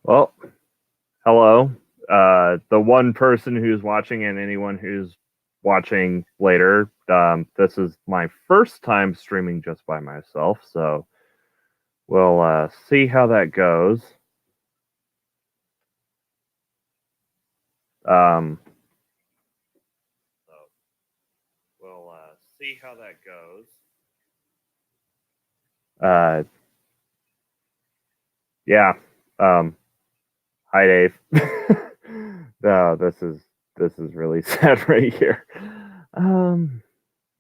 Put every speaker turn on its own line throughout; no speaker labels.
Well, hello. The one person who's watching and anyone who's watching later. This is my first time streaming just by myself, so we'll see how that goes. Um, so we'll see how that goes. Uh, yeah. Hi, Dave. No, this is really sad right here.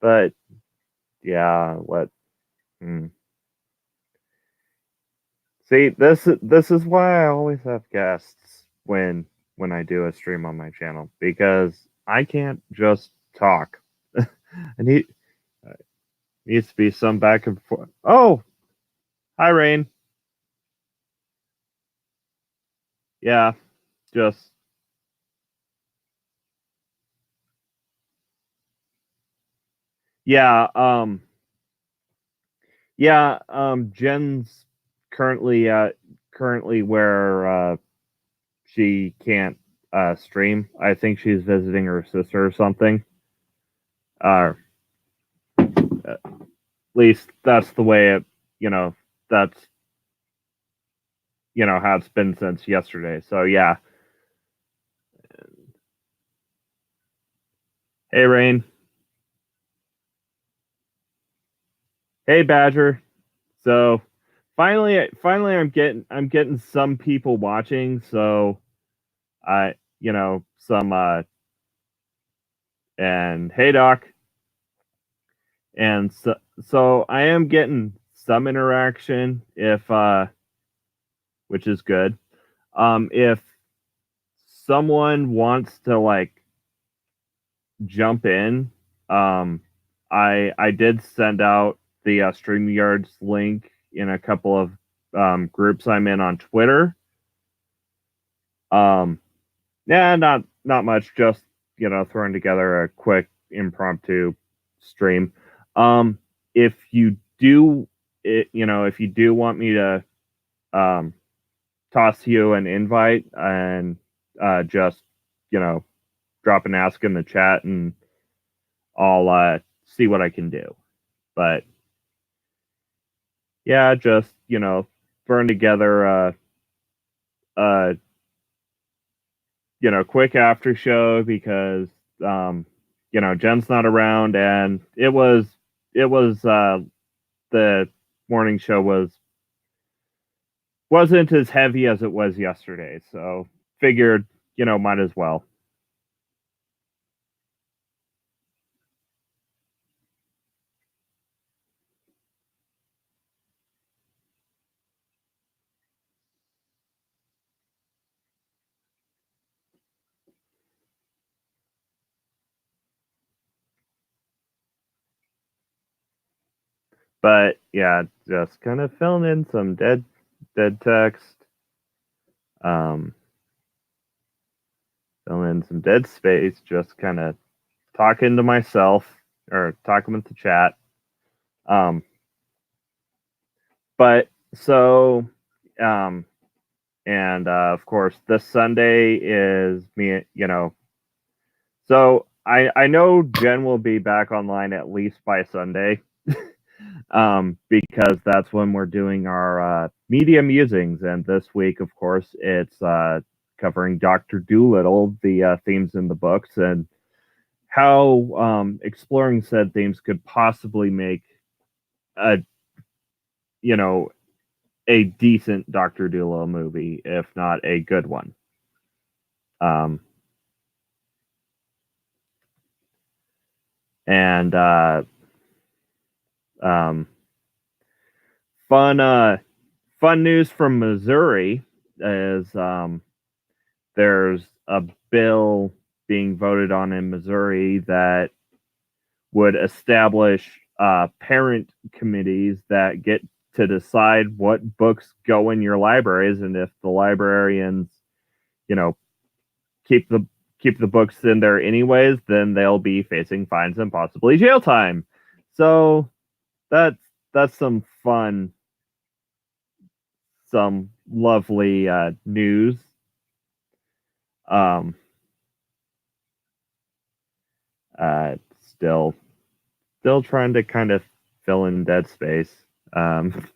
But yeah, what? Hmm. See, this is why I always have guests when I do a stream on my channel because I can't just talk. I need needs to be some back and forth. Oh, hi Rain. Yeah, just yeah. Jen's currently where she can't stream. I think she's visiting her sister or something. Uh, at least that's the way it. That's how it's been since yesterday. So yeah. Hey Rain. Hey Badger. So finally I'm getting some people watching. So I some and hey Doc. And so I am getting some interaction if which is good. If someone wants to like jump in, I did send out the StreamYard's link in a couple of groups I'm in on Twitter. Yeah, not much, just throwing together a quick impromptu stream. If you do if you do want me to um toss you an invite and just you know drop an ask in the chat and I'll see what I can do. But yeah, just throwing together a quick after show because Jen's not around and it was the morning show wasn't as heavy as it was yesterday, so figured might as well. But yeah, just kind of filling in some dead text, um, filling in some dead space, just kind of talking to myself or talking with the chat. Um, but so, um, and of course, this Sunday is me. So I know Jen will be back online at least by Sunday. Because that's when we're doing our media musings. And this week, of course, it's covering Dr. Doolittle, the themes in the books, and how exploring said themes could possibly make a, you know, a decent Dr. Doolittle movie, if not a good one. Um, and um, fun news from Missouri is there's a bill being voted on in Missouri that would establish parent committees that get to decide what books go in your libraries, and if the librarians, you know, keep the books in there anyways, then they'll be facing fines and possibly jail time. So that's some lovely news. Um, still trying to kind of fill in dead space. Um,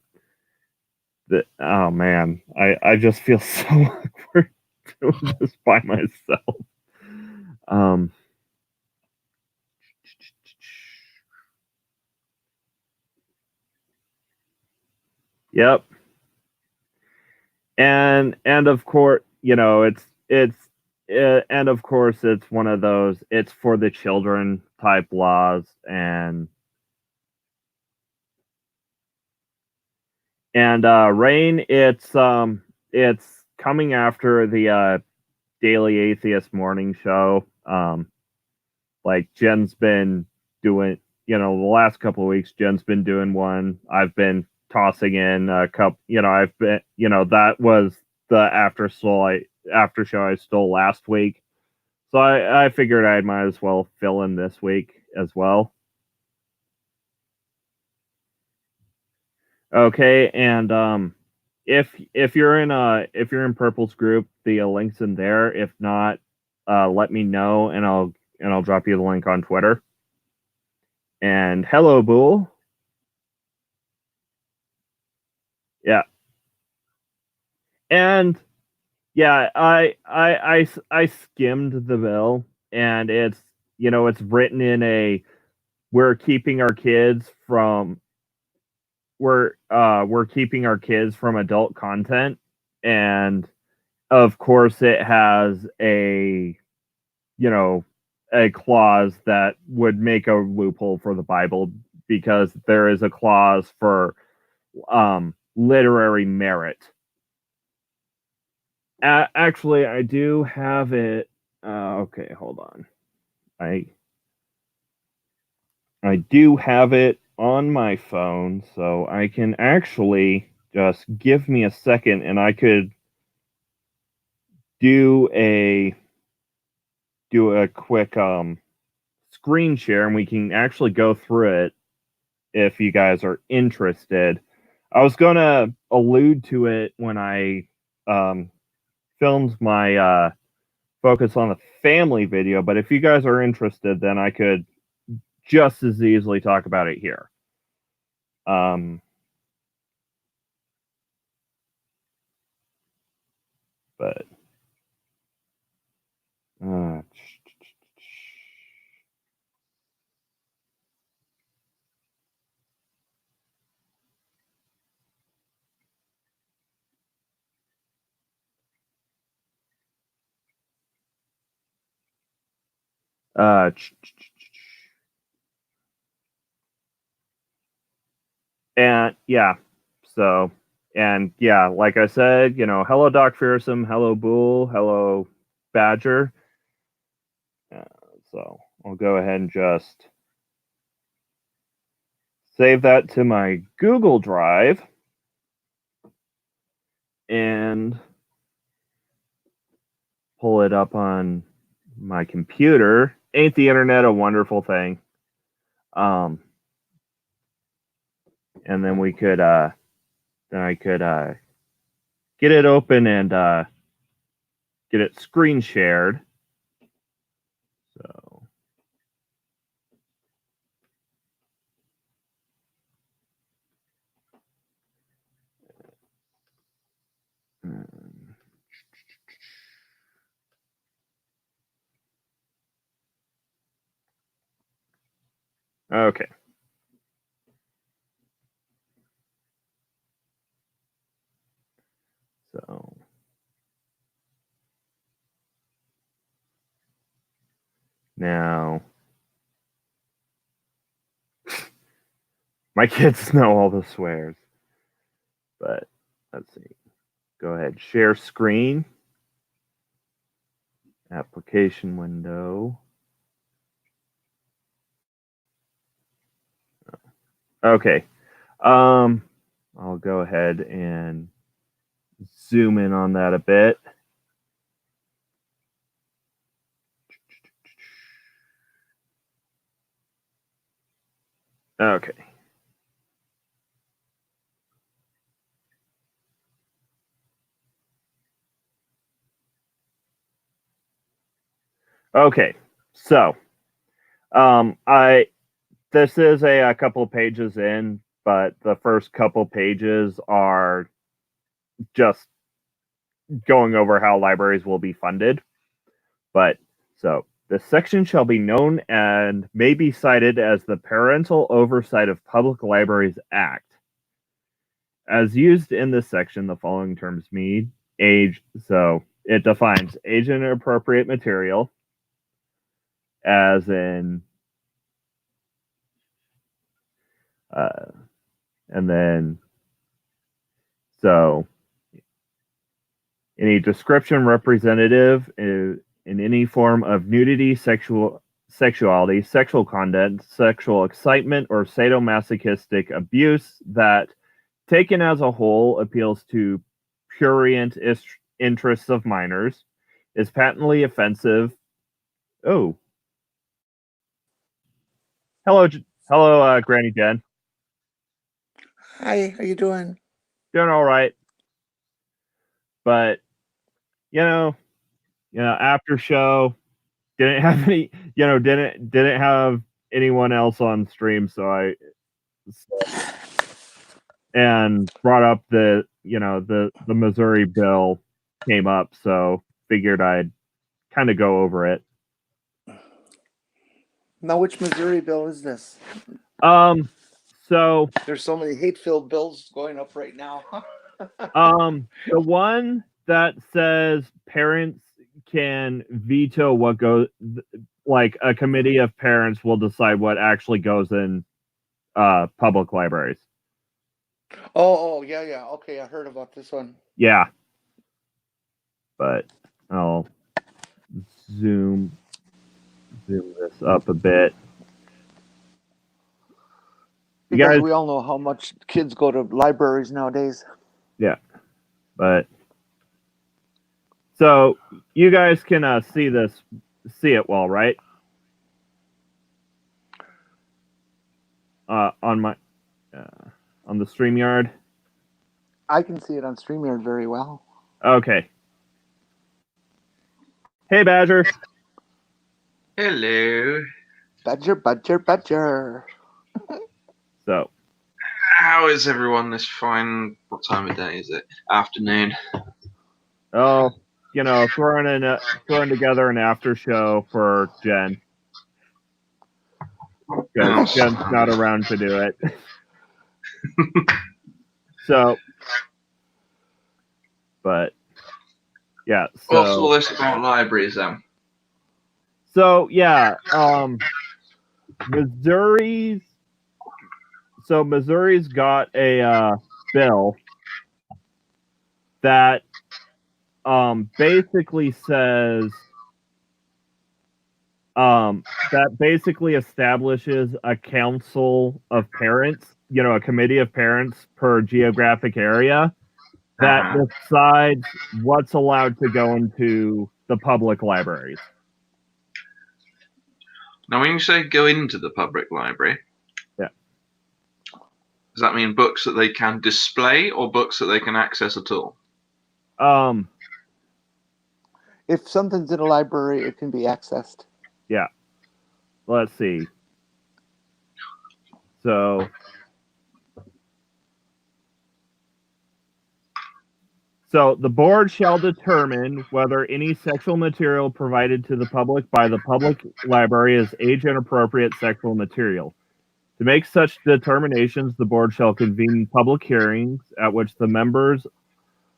oh man, I just feel so awkward doing this by myself. Um, yep, and of course, and of course it's one of those it's for the children type laws, and Rain, it's coming after the Daily Atheist morning show. Like Jen's been doing, the last couple of weeks, Jen's been doing one. I've been tossing in a couple, I've been, that was the after show I stole last week. So I figured I might as well fill in this week as well. Okay, and if you're in Purple's group, the link's in there. If not, let me know and I'll drop you the link on Twitter. And hello, Bull. Yeah, and yeah, I skimmed the bill, and it's written in a we're keeping our kids from we're keeping our kids from adult content, and of course it has you know a clause that would make a loophole for the Bible, because there is a clause for literary merit. Actually, I do have it. Okay, hold on. I I do have it on my phone, so I can actually just give me a second, and I could do a quick screen share, and we can actually go through it if you guys are interested. I was gonna allude to it when I um, filmed my focus on the family video, but if you guys are interested, then I could just as easily talk about it here. Um, but uh, uh, and yeah, so and yeah, like I said, hello Doc Fearsome, hello Bull, hello Badger. Uh, so I'll go ahead and just save that to my Google Drive and pull it up on my computer. Ain't the internet a wonderful thing? Um, and then I could get it open and get it screen shared. So okay. So now my kids know all the swears, but let's see. Go ahead, share screen, application window. Okay. Um, I'll go ahead and zoom in on that a bit. Okay. Okay, so this is a couple pages in, but the first couple pages are just going over how libraries will be funded. But so the section shall be known and may be cited as the Parental Oversight of Public Libraries Act. As used in this section, the following terms mean age. So it defines age and appropriate material, as in, and then, so any description representative in any form of nudity, sexuality, sexual content, sexual excitement, or sadomasochistic abuse that, taken as a whole, appeals to prurient interests of minors, is patently offensive. Oh, hello, Granny Jen.
Hi, how you doing?
Doing all right, but after show didn't have any, didn't have anyone else on stream, so and brought up the Missouri bill came up, so figured I'd kind of go over it.
Now, which Missouri bill is this?
So
There's so many hate-filled bills going up right now.
the one that says parents can veto what goes, like a committee of parents will decide what actually goes in public libraries.
Oh, yeah. Okay, I heard about this one.
Yeah. But I'll zoom this up a bit.
Because we all know how much kids go to libraries nowadays.
Yeah. But so you guys can see it well, right? On my on the StreamYard.
I can see it on StreamYard very well.
Okay. Hey, Badger.
Hello.
Badger.
So,
how is everyone this fine? What time of day is it? Afternoon.
Oh, throwing together an after show for Jen. Because Jen's not around to do it. So, but yeah. So,
what's all this about libraries then?
So yeah, Missouri's got a bill that basically says that basically establishes a council of parents, a committee of parents per geographic area that decides what's allowed to go into the public libraries.
Now, when you say go into the public library,
yeah,
does that mean books that they can display or books that they can access at all?
If something's in a library, it can be accessed.
Yeah. Let's see. So the board shall determine whether any sexual material provided to the public by the public library is age inappropriate sexual material. To make such determinations, the board shall convene public hearings at which the members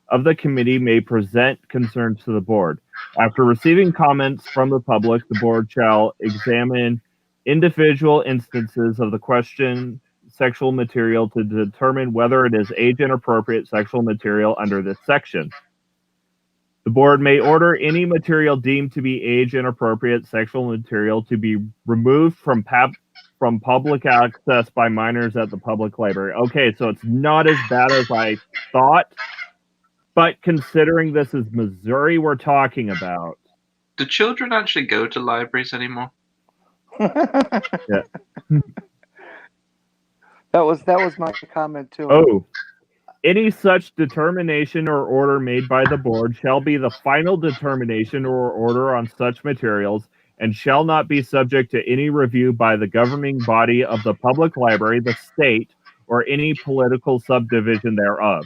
of the committee may present concerns to the board. After receiving comments from the public, the board shall examine individual instances of the question sexual material to determine whether it is age inappropriate sexual material under this section. The board may order any material deemed to be age inappropriate sexual material to be removed from public access by minors at the public library. Okay, so it's not as bad as I thought, but considering this is Missouri we're talking about.
Do children actually go to libraries anymore?
Yeah.
That was my comment too.
Oh. Any such determination or order made by the board shall be the final determination or order on such materials and shall not be subject to any review by the governing body of the public library, the state, or any political subdivision thereof.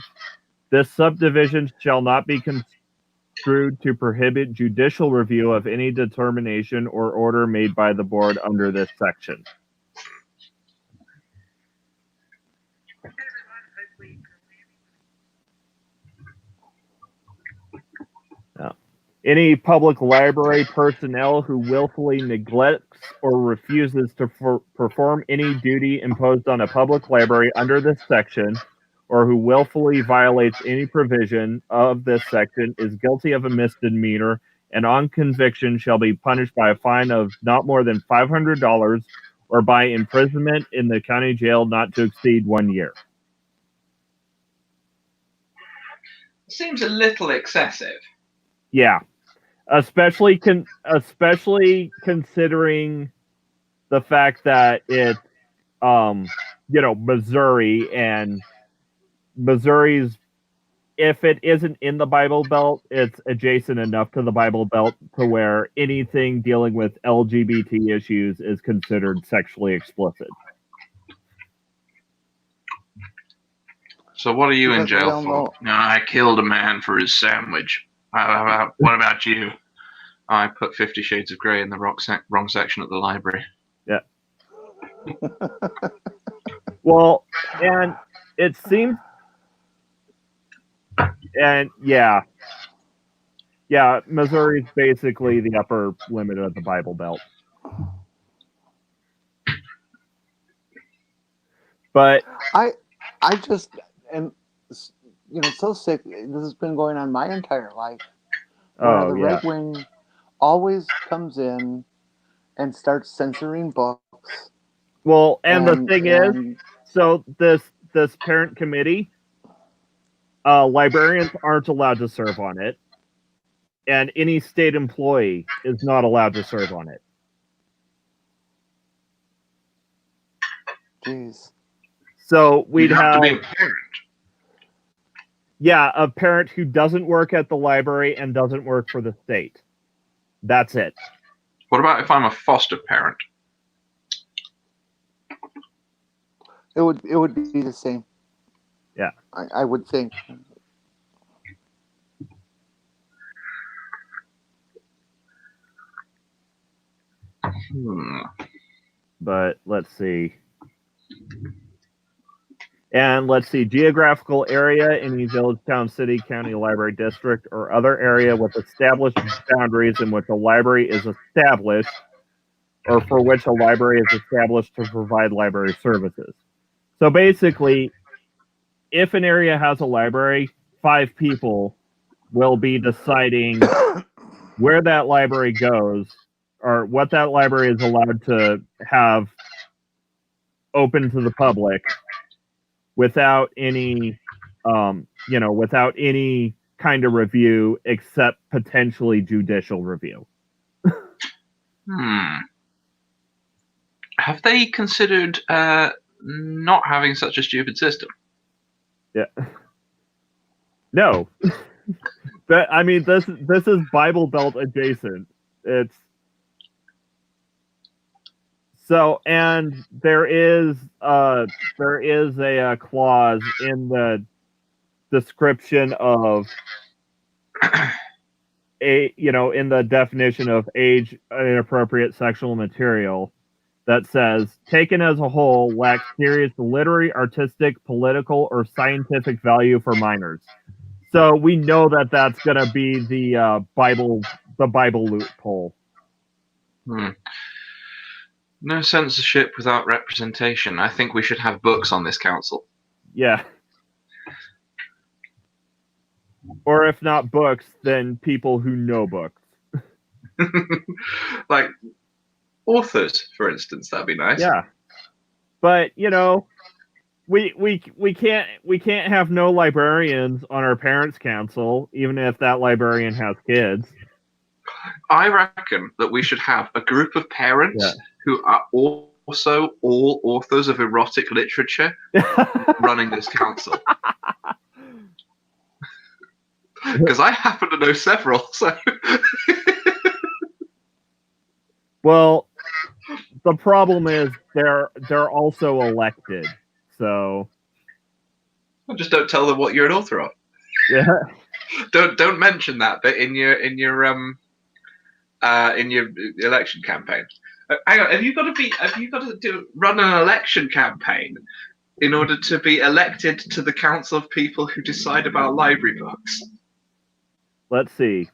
This subdivision shall not be construed to prohibit judicial review of any determination or order made by the board under this section. Any public library personnel who willfully neglects or refuses to perform any duty imposed on a public library under this section, or who willfully violates any provision of this section, is guilty of a misdemeanor, and on conviction shall be punished by a fine of not more than $500 or by imprisonment in the county jail not to exceed 1 year.
Seems a little excessive.
Yeah. Especially considering the fact that it's Missouri, and Missouri's, if it isn't in the Bible Belt, it's adjacent enough to the Bible Belt to where anything dealing with LGBT issues is considered sexually explicit.
So what are you in jail for? No, I killed a man for his sandwich. What about you? I put 50 Shades of Grey in the wrong section at the library.
Yeah. Well, and it seems, and yeah, Missouri's basically the upper limit of the Bible Belt. But
I just am, so sick. This has been going on my entire life. Where the right wing always comes in and starts censoring books.
Well, and the thing is, so this parent committee, librarians aren't allowed to serve on it, and any state employee is not allowed to serve on it.
Jeez.
So we'd have
to be a parent.
Yeah, a parent who doesn't work at the library and doesn't work for the state. That's it.
What about if I'm a foster parent?
It would be the same.
Yeah.
I would think.
But let's see. And let's see, geographical area, any village, town, city, county, library, district, or other area with established boundaries in which a library is established, or for which a library is established to provide library services. So basically, if an area has a library, 5 people will be deciding where that library goes, or what that library is allowed to have open to the public, without any, without any kind of review except potentially judicial review.
Have they considered not having such a stupid system?
Yeah. No. But I mean, this is Bible Belt adjacent. It's so, and there is a clause in the description of in the definition of age inappropriate sexual material that says, taken as a whole, lacks serious literary, artistic, political, or scientific value for minors. So we know that that's going to be the Bible loophole.
No censorship without representation. I think we should have books on this council.
Yeah. Or if not books, then people who know books.
Like authors, for instance, that'd be nice.
Yeah. But, we can't have no librarians on our parents' council, even if that librarian has kids.
I reckon that we should have a group of parents who are also all authors of erotic literature running this council. Because I happen to know several, so...
Well, the problem is they're also elected, so
just don't tell them what you're an author of.
yeah.
Don't mention that bit in your election campaign. Hang on, have you got to run an election campaign in order to be elected to the council of people who decide about library books?
Let's see.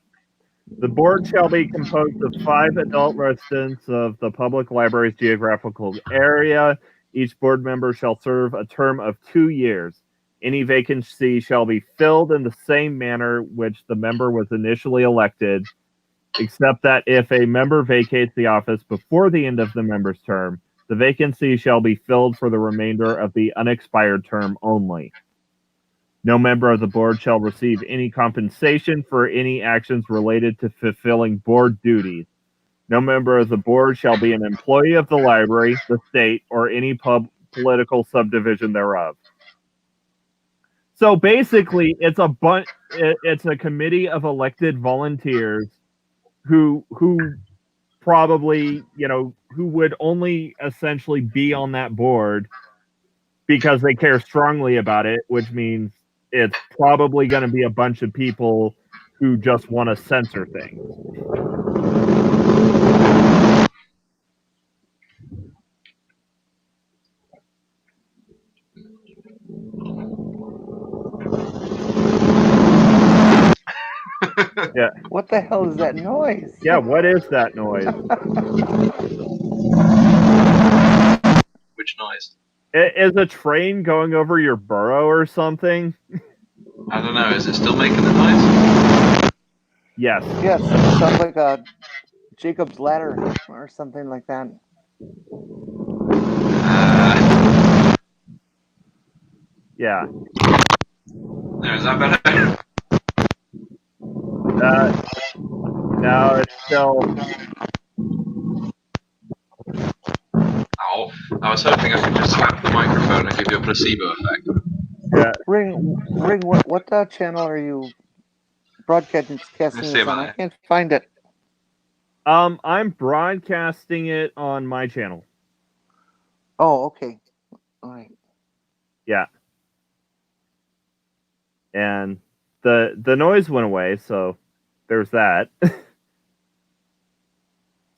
The board shall be composed of 5 adult residents of the public library's geographical area. Each board member shall serve a term of 2 years. Any vacancy shall be filled in the same manner which the member was initially elected, except that if a member vacates the office before the end of the member's term, the vacancy shall be filled for the remainder of the unexpired term only. No member of the board shall receive any compensation for any actions related to fulfilling board duties. No member of the board shall be an employee of the library, the state, or any political subdivision thereof. So basically, it's a committee of elected volunteers who probably, who would only essentially be on that board because they care strongly about it, which means it's probably going to be a bunch of people who just want to censor things. Yeah.
What the hell is that noise?
Yeah, what is that noise?
Which noise?
Is a train going over your burrow or something?
I don't know. Is it still making the noise?
Yes.
Yes, it sounds like a Jacob's ladder or something like that.
Yeah.
Is that better?
No, it's still.
Oh, I was hoping I could just slap the microphone and give you a placebo effect.
Yeah.
Ring. What channel are you broadcasting this on? I can't find it.
I'm broadcasting it on my channel.
Oh, okay. All right.
Yeah. And the noise went away, so there's that.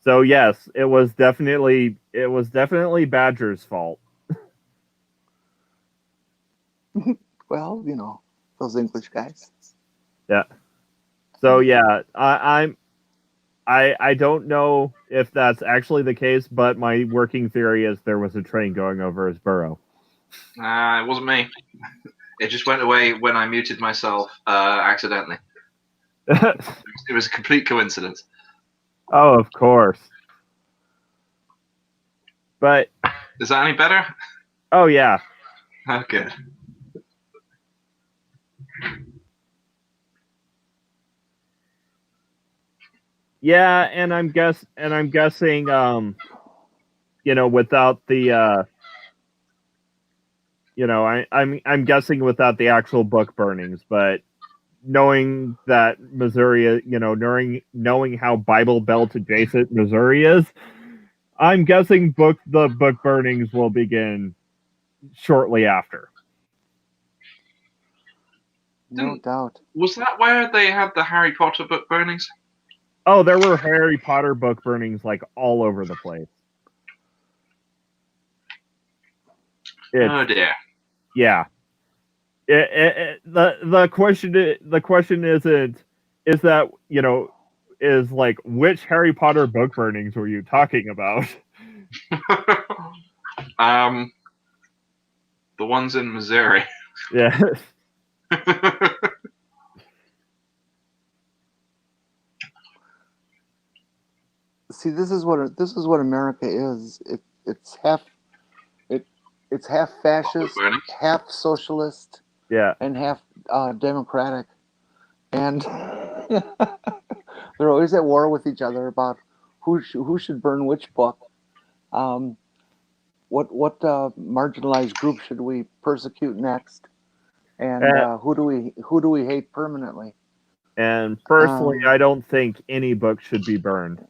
So yes, it was definitely Badger's fault.
Well, those English guys.
Yeah. So yeah, I don't know if that's actually the case, but my working theory is there was a train going over his burrow.
It wasn't me. It just went away when I muted myself accidentally. It was a complete coincidence.
Oh, of course. But
is that any better?
Oh yeah.
Oh, good.
Yeah, and I'm guessing, without the, I'm guessing without the actual book burnings, but knowing that Missouri, knowing how Bible Belt adjacent Missouri is, I'm guessing the book burnings will begin shortly after.
No doubt.
Was that where they had the Harry Potter book burnings?
Oh, there were Harry Potter book burnings like all over the place.
Oh dear.
Yeah. The question isn't is that is like which Harry Potter book burnings were you talking about?
The ones in Missouri.
Yeah.
See, this is what America is. It's half fascist, half socialist,
yeah,
and half democratic, and they're always at war with each other about who should burn which book. What marginalized group should we persecute next, and who do we hate permanently?
And personally, I don't think any book should be burned.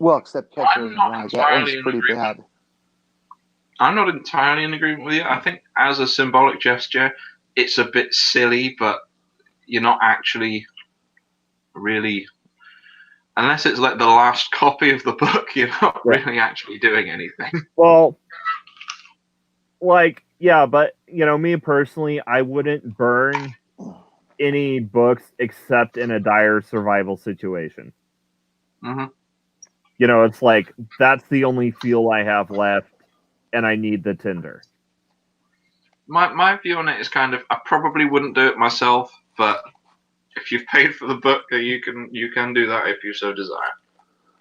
Well, except Catcher in the Rye. That one's pretty bad.
I'm not entirely in agreement with you. I think as a symbolic gesture, it's a bit silly, but you're not actually really, unless it's like the last copy of the book, you're not really actually doing anything.
Well, like, yeah, but, you know, me personally, I wouldn't burn any books except in a dire survival situation.
Mm-hmm.
You know, it's like, that's the only fuel I have left, and I need the tinder.
My view on it is kind of, I probably wouldn't do it myself, but if you've paid for the book, you can do that if you so desire.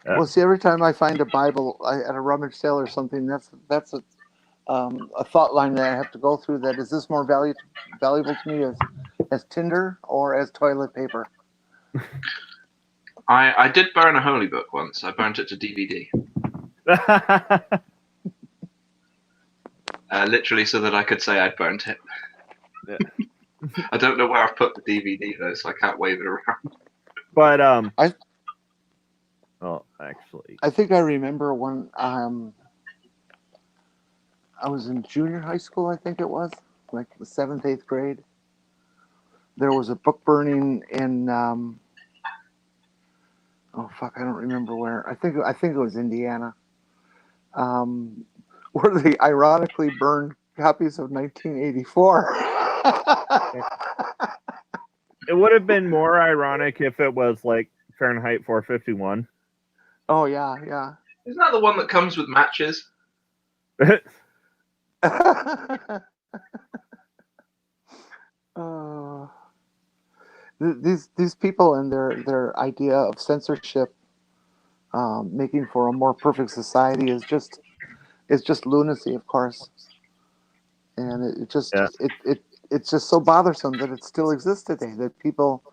Well, see, every time I find a Bible at a rummage sale or something, that's a thought line that I have to go through. That is this more valuable to me as tinder or as toilet paper?
I did burn a holy book once. I burnt it to DVD. Literally so that I could say I'd burnt it.
Yeah.
I don't know where I've put the DVD though, so I can't wave it around.
But actually,
I think I remember when I was in junior high school. I think it was like the 7th, 8th grade. There was a book burning in oh fuck, I don't remember where. I think it was Indiana. Where they ironically burned copies of 1984.
It would have been more ironic if it was like Fahrenheit 451.
Oh yeah.
Isn't that the one that comes with matches?
These people and their idea of censorship, making for a more perfect society, is just lunacy, of course, and it's just so bothersome that it still exists today. That people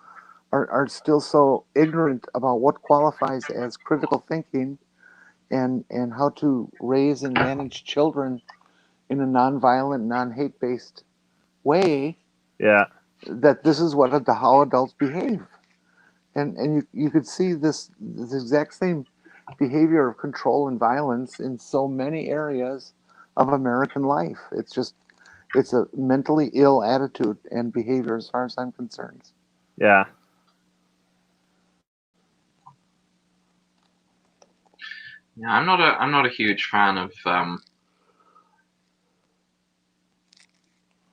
are still so ignorant about what qualifies as critical thinking, and how to raise and manage children in a non-violent, non-hate based way.
Yeah.
That this is how adults behave, and you could see this exact same behavior of control and violence in so many areas of American life. It's a mentally ill attitude and behavior, as far as I'm concerned.
Yeah.
Yeah, I'm not a huge fan of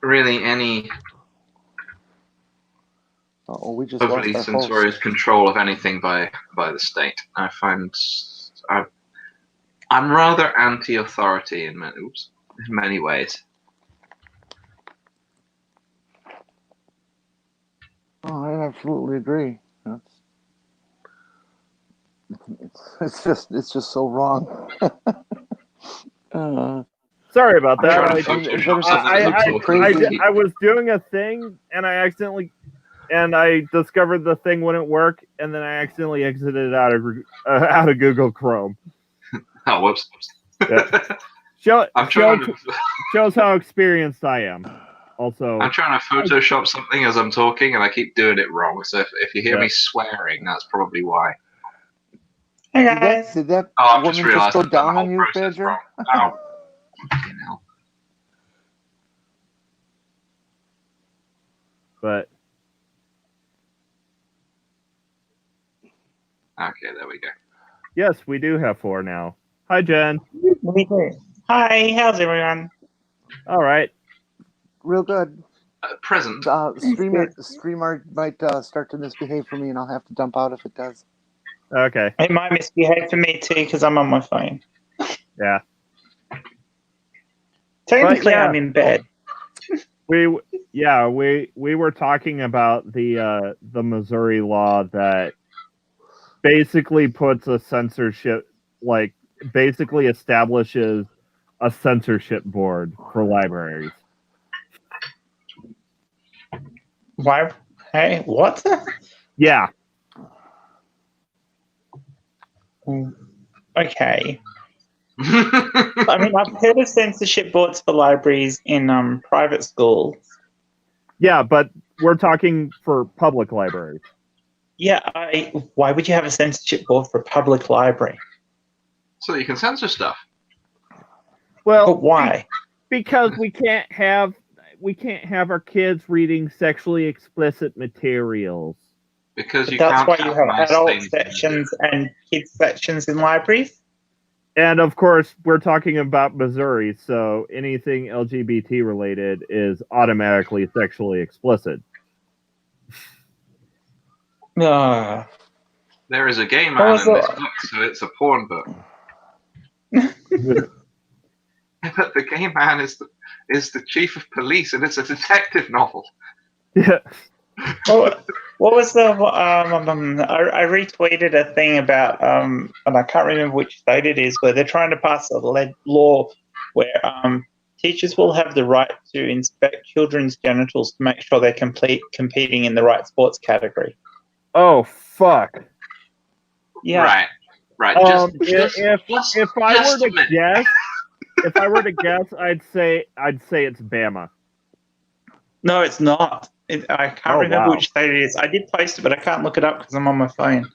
really any
we just
overly
lost our
censorious
host.
Control of anything by the state. I find I'm rather anti-authority in many ways.
Oh, I absolutely agree. It's just so wrong.
Sorry about that.
I
was doing a thing and I discovered the thing wouldn't work, and then I accidentally exited out of Google Chrome.
Oh, whoops.
Yeah. Shows how experienced I am. Also,
I'm trying to Photoshop something as I'm talking, and I keep doing it wrong. So if you hear me swearing, that's probably why.
Hey guys.
Did that
I've
woman
just realized
go
I've done
down
the
on
whole
you,
process
Badger?
wrong. Oh, fucking hell.
But
okay, there we go.
Yes, we do have 4 now. Hi, Jen.
Me too. Hi, how's everyone?
All right.
Real good.
Present.
Streamer might start to misbehave for me, and I'll have to dump out if it does.
Okay.
It might misbehave for me too because I'm on my phone.
Yeah.
Technically, I'm in bed.
We were talking about the Missouri law that basically puts a censorship, like basically establishes a censorship board for libraries.
Why? Hey, what?
Yeah.
Okay. I mean, I've heard of censorship boards for libraries in private schools.
Yeah, but we're talking for public libraries.
Yeah, why would you have a censorship board for a public library?
So you can censor stuff.
Well,
But why?
Because we can't have our kids reading sexually explicit materials.
Because you
That's
can't
why you have
nice
adult
things
sections and kids sections in libraries.
And of course, we're talking about Missouri, so anything LGBT related is automatically sexually explicit.
No.
There is a gay man in this book, so it's a porn book. But the gay man is the chief of police, and it's a detective novel.
Yeah.
What was the? I retweeted a thing about and I can't remember which state it is, where they're trying to pass a law where teachers will have the right to inspect children's genitals to make sure they're competing in the right sports category.
Oh fuck!
Yeah.
Right.
If I were to guess, I'd say it's Bama.
No, it's not. I can't remember which state it is. I did post it, but I can't look it up because I'm on my phone.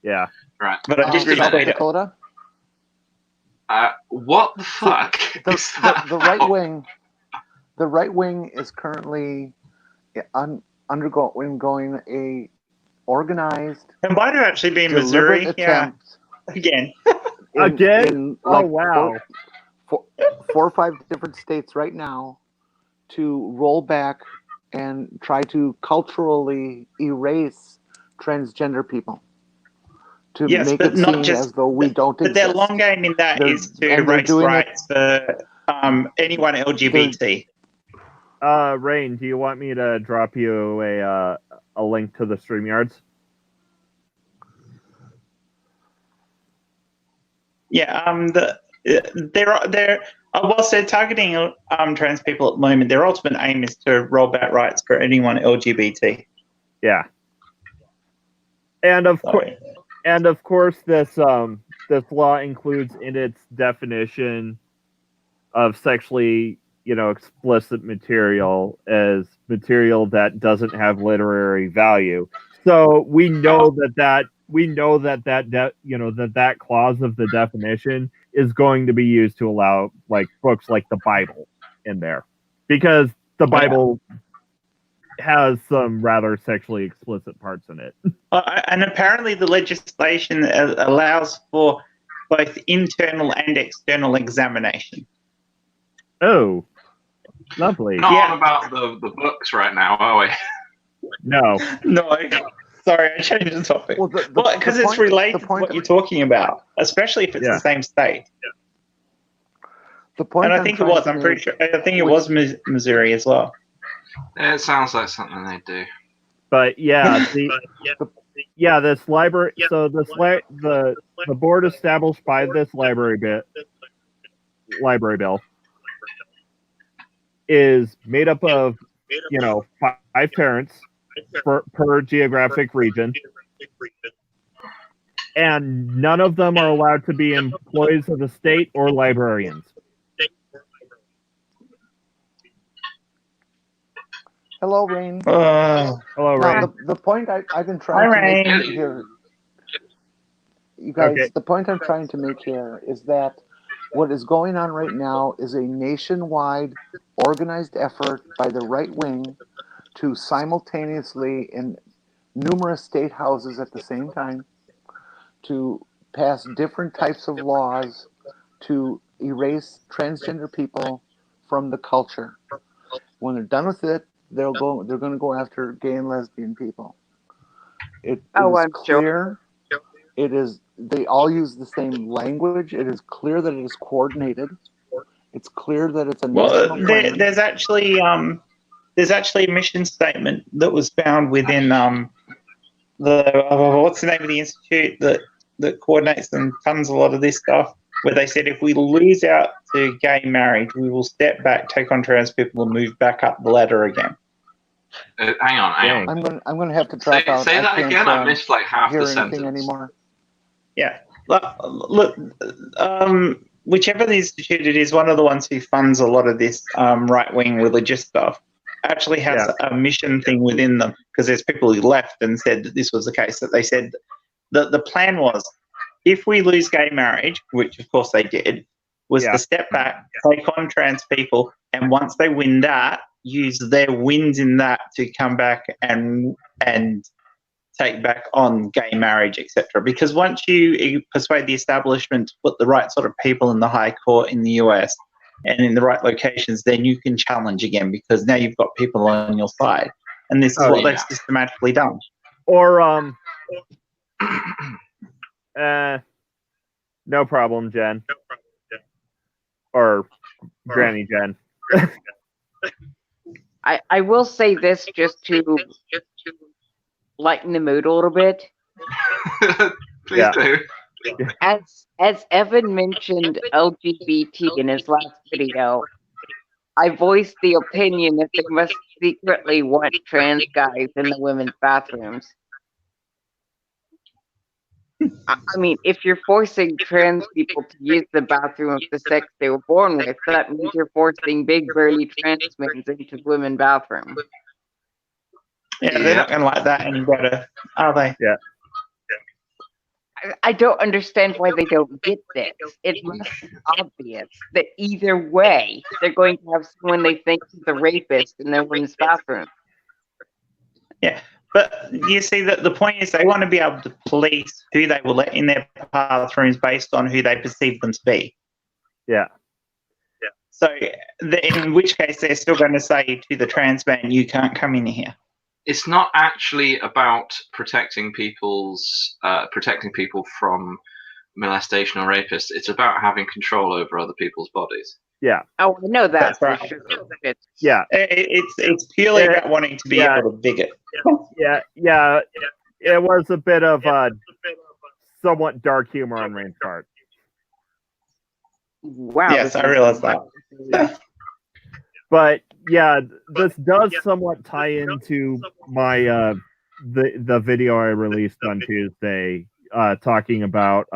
Yeah.
Right.
But I did retweet it.
Dakota?
What the fuck?
The right wing is currently undergoing a organized.
And might have actually been Missouri. Yeah. Again.
In
like wow.
Four or five different states right now to roll back and try to culturally erase transgender people. To make it seem as though we don't exist.
But their long game in that is to erase rights for anyone LGBT.
Rain, do you want me to drop you a link to the StreamYards?
Yeah, whilst they're targeting trans people at the moment, their ultimate aim is to roll back rights for anyone LGBT.
Yeah, and of course, this law includes in its definition of sexually, explicit material as material that doesn't have literary value. So we know that clause of the definition is going to be used to allow like books like the Bible in there, because the Bible has some rather sexually explicit parts in it.
And apparently the legislation allows for both internal and external examination.
Oh, lovely.
Not on about the books right now, are we?
No.
Sorry, I changed the topic. Well, because it's related to what you're talking about, especially if it's the same state. Yeah.
The point,
and I think it was. I'm pretty sure. I think it was Missouri as well.
It sounds like something they do.
But yeah, this library. So the board established by this library bill is made up of 5 parents per geographic region, and none of them are allowed to be employees of the state or librarians.
Hello, Rain.
Hello, Rain.
The point I've been trying to make here, you guys, the point I'm trying to make here is that what is going on right now is a nationwide organized effort by the right wing to simultaneously in numerous state houses at the same time to pass different types of laws to erase transgender people from the culture. When they're done with it, they're going to go after gay and lesbian people. It is clear. Sure. It is. They all use the same language. It is clear that it is coordinated. It's clear that it's a national plan.
There's actually a mission statement that was found within what's the name of the institute that coordinates and funds a lot of this stuff, where they said if we lose out to gay marriage, we will step back, take on trans people, and move back up the ladder again.
Hang on.
I'm going to have to drop out.
Say that again. I missed like half the sentence.
Anymore.
Yeah. Look, whichever the institute it is, one of the ones who funds a lot of this right-wing religious stuff actually has a mission thing within them, because there's people who left and said that this was the case, that they said that the plan was if we lose gay marriage, which of course they did, was to step back, take on trans people, and once they win that, use their wins in that to come back and take back on gay marriage, etc. Because once you persuade the establishment to put the right sort of people in the High Court in the US and in the right locations, then you can challenge again because now you've got people on your side. And this is what they've systematically done.
Or, no problem, Jen. Or Granny Jen.
I will say this just to lighten the mood a little bit.
Please do.
As Evan mentioned LGBT in his last video, I voiced the opinion that they must secretly want trans guys in the women's bathrooms. I mean, if you're forcing trans people to use the bathroom of the sex they were born with, that means you're forcing big burly trans men into women's bathrooms.
Yeah, they're not going to like that any better, are they?
Yeah.
I don't understand why they don't get this. It must be obvious that either way, they're going to have someone they think is a rapist in their women's bathroom.
Yeah, but you see that the point is they want to be able to police who they will let in their bathrooms based on who they perceive them to be.
Yeah.
So in which case they're still going to say to the trans man, you can't come in here.
It's not actually about protecting people from molestation or rapists. It's about having control over other people's bodies.
Yeah.
Oh, I know that.
That's right.
For sure.
Yeah.
It's purely about wanting to be able to bigot.
Yeah. It was a bit of somewhat dark humor on Rain's part.
Wow.
Yes, I realize that.
But yeah, this does somewhat tie into my the video I released on Tuesday, talking about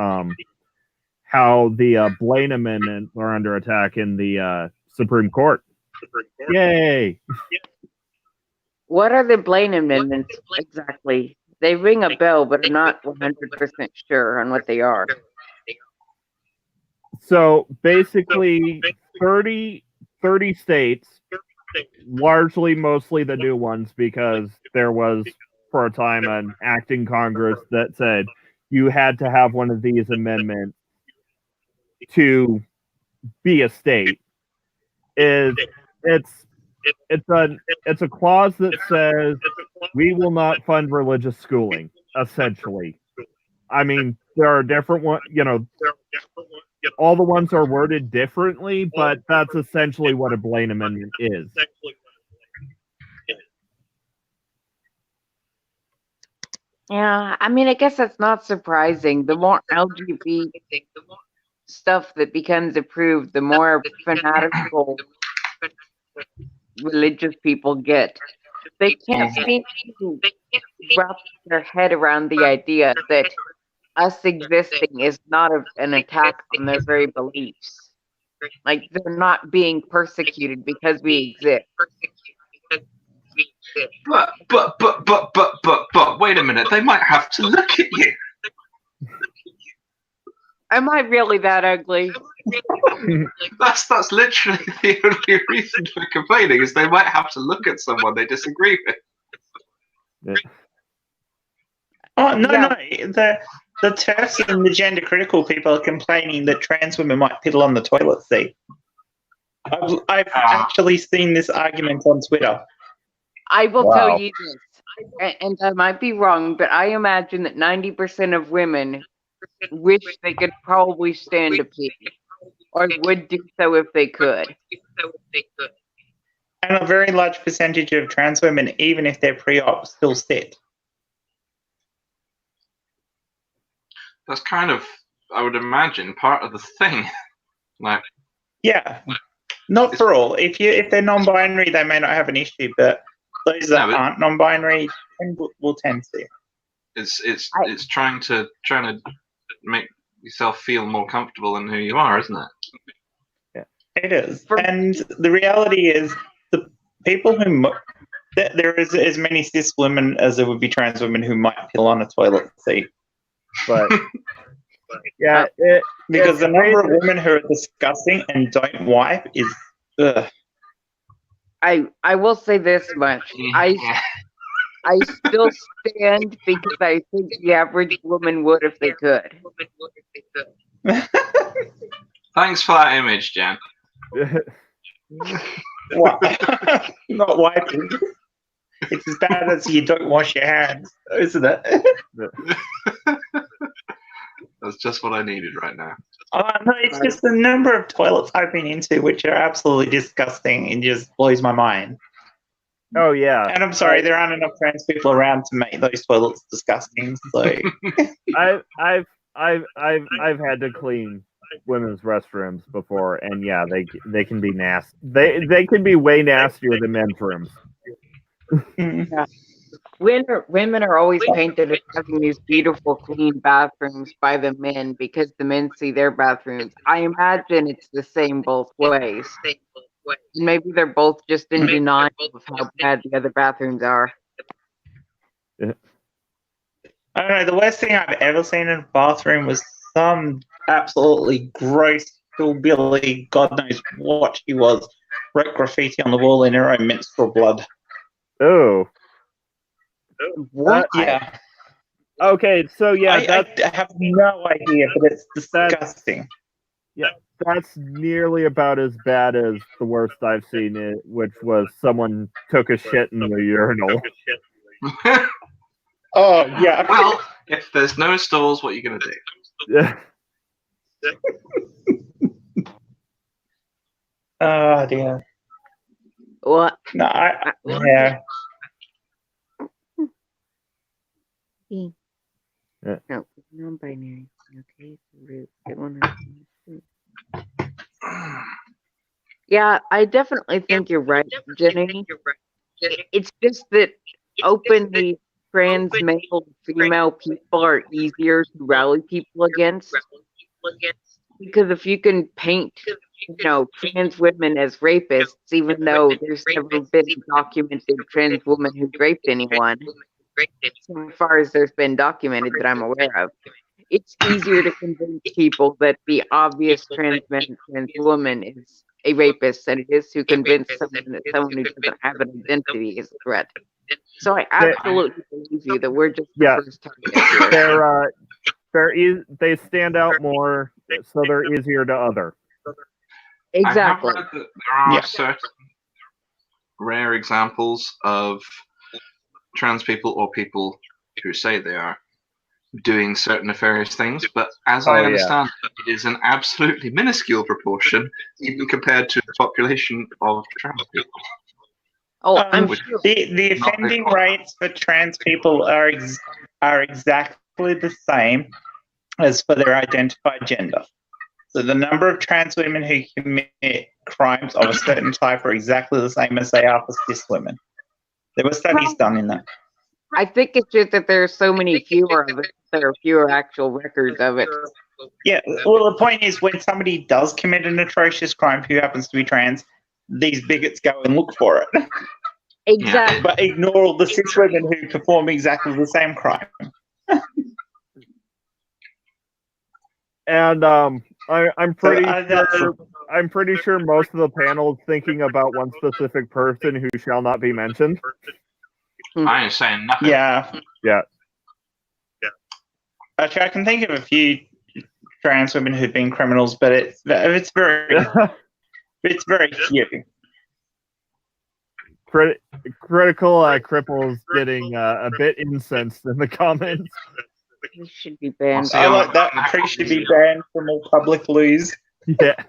how the Blaine amendments are under attack in the Supreme Court. Yay!
What are the Blaine amendments exactly? They ring a bell, but I'm not 100% sure on what they are.
So basically, 30 states, mostly the new ones, because there was for a time an act in Congress that said you had to have one of these amendments to be a state. It's a clause that says we will not fund religious schooling, essentially. I mean, there are different ones, all the ones are worded differently, but that's essentially what a Blaine amendment is.
Yeah, I mean, I guess that's not surprising. The more LGBT stuff that becomes approved, the more fanatical religious people get. They can't seem to wrap their head around the idea that us existing is not an attack on their very beliefs. Like, they're not being persecuted because we exist.
But wait a minute, they might have to look at you.
Am I really that ugly?
That's literally the only reason for complaining, is they might have to look at someone they disagree with.
Yeah.
Oh, no. The TERFs and the gender critical people are complaining that trans women might piddle on the toilet seat. I've actually seen this argument on Twitter.
I will tell you this, and I might be wrong, but I imagine that 90% of women wish they could probably stand a pee, or would do so if they could.
And a very large percentage of trans women, even if they're pre-op, still sit.
That's kind of, I would imagine, part of the thing. Like,
yeah, not for all. If they're non-binary, they may not have an issue, but those that aren't non-binary will tend to.
It's trying to make yourself feel more comfortable in who you are, isn't it?
Yeah, it is. And the reality is, the people there is as many cis women as there would be trans women who might pill on a toilet seat.
But Yeah,
because the number of women who are disgusting and don't wipe is. Ugh.
I will say this much. I still stand because I think the average woman would if they could.
Thanks for that image, Jen.
What? Not wiping. It's as bad as you don't wash your hands, isn't it?
That's just what I needed right now.
No, it's just the number of toilets I've been into, which are absolutely disgusting, and just blows my mind.
Oh yeah,
and I'm sorry, there aren't enough trans people around to make those toilets disgusting. So
I've had to clean women's restrooms before, and yeah, they can be nasty. They can be way nastier than men's rooms.
Yeah. Women are always painted as having these beautiful, clean bathrooms by the men because the men see their bathrooms. I imagine it's the same both ways. Maybe they're both just in denial of how bad the other bathrooms are.
I don't know. The worst thing I've ever seen in a bathroom was some absolutely gross hillbilly, God knows what she was, wrote graffiti on the wall in her own menstrual blood.
Oh.
What?
Yeah.
Okay, so yeah,
I have no idea, but it's disgusting.
Yeah, that's nearly about as bad as the worst I've seen, which was someone took a shit in the urinal.
Oh, yeah.
Well, if there's no stalls, what are you going to do?
Yeah.
Oh, dear.
What?
No, yeah.
No, non-binary. Okay, root. Yeah, I definitely think you're right, Jenny. It's just that openly trans male female people are easier to rally people against. Because if you can paint, trans women as rapists, even though there's never been a documented trans woman who's raped anyone, so far as there's been documented that I'm aware of, it's easier to convince people that the obvious trans man, trans woman is a rapist than it is to convince someone that someone who doesn't have an identity is a threat. So I absolutely believe you that we're just the first target here.
They stand out more, so they're easier to other.
Exactly.
I have read that there are certain rare examples of trans people or people who say they are doing certain nefarious things, but as I understand it is an absolutely minuscule proportion, even compared to the population of trans people.
Oh, I'm sure.
The offending rates for trans people are exactly the same as for their identified gender. So the number of trans women who commit crimes of a certain type are exactly the same as they are for cis women. There were studies done in that.
I think it's just that there are so many fewer of it. There are fewer actual records of it.
Yeah, well, the point is when somebody does commit an atrocious crime who happens to be trans, these bigots go and look for it.
Exactly.
But ignore all the cis women who perform exactly the same crime.
And I'm pretty sure most of the panel is thinking about one specific person who shall not be mentioned.
I ain't saying nothing.
Yeah. Actually, I can think of a few trans women who've been criminals, but it's very few.
Critical cripples getting a bit incensed in the comments.
This should be banned.
I like that. Tree should be banned from all public loos.
Yeah.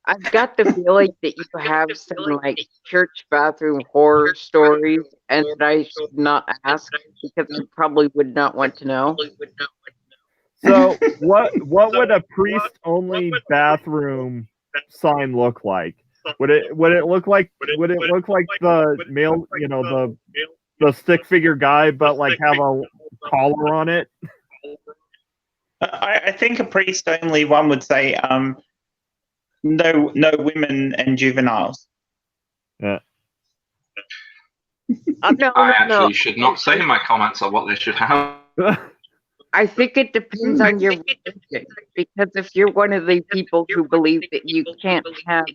I've got the feeling that you have some church bathroom horror stories, and that I should not ask because I probably would not want to know.
So, what would a priest-only bathroom sign look like? Would it look like the male, the stick figure guy, but have a collar on it?
I think a priest-only one would say, no women and juveniles.
Yeah.
I actually should not say in my comments on what they should have.
I think it depends on your religion, because if you're one of the people who believe that you can't have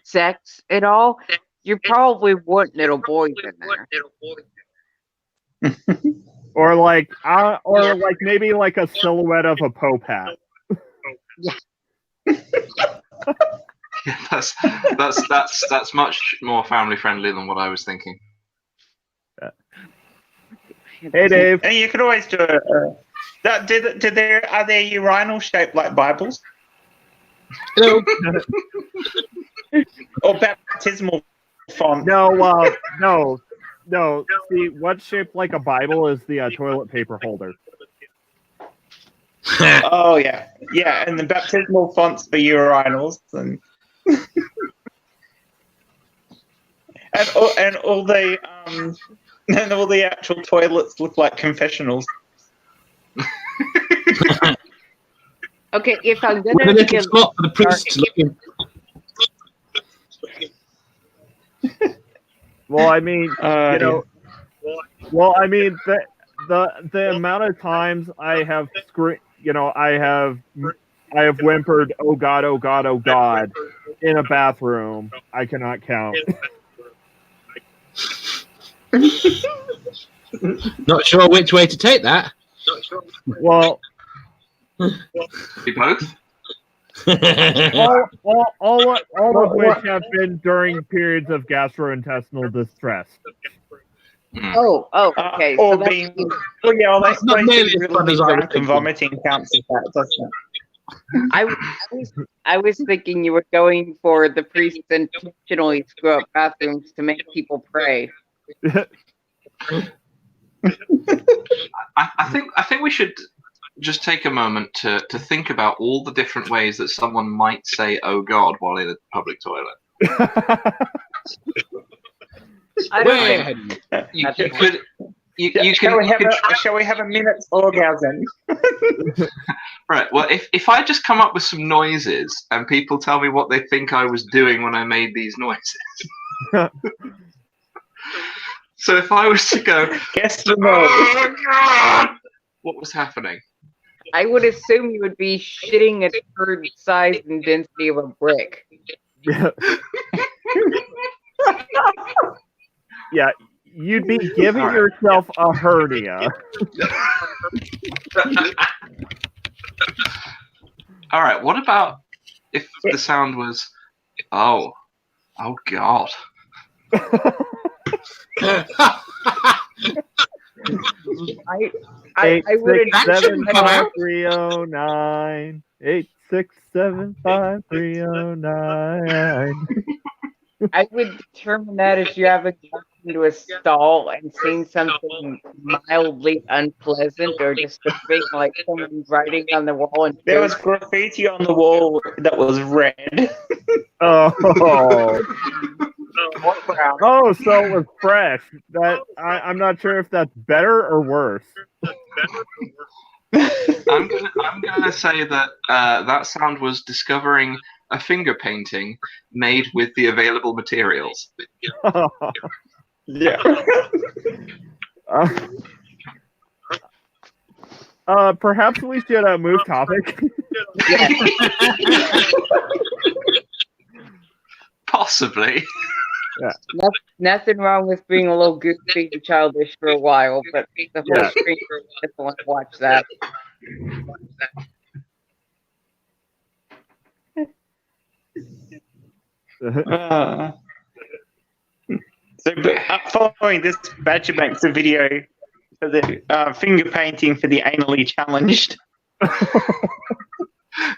sex at all, you probably want little boys in there.
or like maybe like a silhouette of a Pope hat.
Yeah.
Yeah, that's much more family friendly than what I was thinking.
Hey, Dave.
And you could always do it. Are there urinals shaped like Bibles?
Hello.
Or baptismal font?
No. See, what's shaped like a Bible is the toilet paper holder.
Oh yeah, and the baptismal fonts for urinals and and all the actual toilets look like confessionals.
Okay, if I'm
With a
gonna
little slot for the priest to look in.
Well, I mean, the amount of times I have I have whimpered, "Oh God, oh God, oh God," in a bathroom. I cannot count.
Not sure which way to take that.
Well,
You both?
all of which have been during periods of gastrointestinal distress.
Oh, okay.
Or
So
being, that's
not nearly as fun
really
as I was
drunk and
thinking.
vomiting counts as that, doesn't it?
I was thinking you were going for the priests intentionally screw up bathrooms to make people pray.
I think we should just take a moment to think about all the different ways that someone might say "Oh God" while in a public toilet.
I don't know.
Shall we have a minute's orgasm?
Right. Well, if I just come up with some noises and people tell me what they think I was doing when I made these noises. So if I was to go,
Guess the noise.
"Oh God," what was happening?
I would assume you would be shitting a third size and density of a brick.
Yeah, you'd be giving yourself a hernia.
All right. What about if the sound was, "Oh God"?
I would
8675309. 8675309.
I would determine that as you having walked into a stall and seen something mildly unpleasant or disturbing, like someone writing on the wall. And
There was graffiti on the wall that was red.
Oh, so it was fresh. That I'm not sure if that's better or worse.
I'm gonna say that that sound was discovering a finger painting made with the available materials.
Yeah.
Perhaps we should move topic.
Possibly.
Yeah.
Nothing wrong with being a little goofy and childish for a while, but the whole screen doesn't want to watch that.
Following this, Badger makes a video for the finger painting for the anally challenged.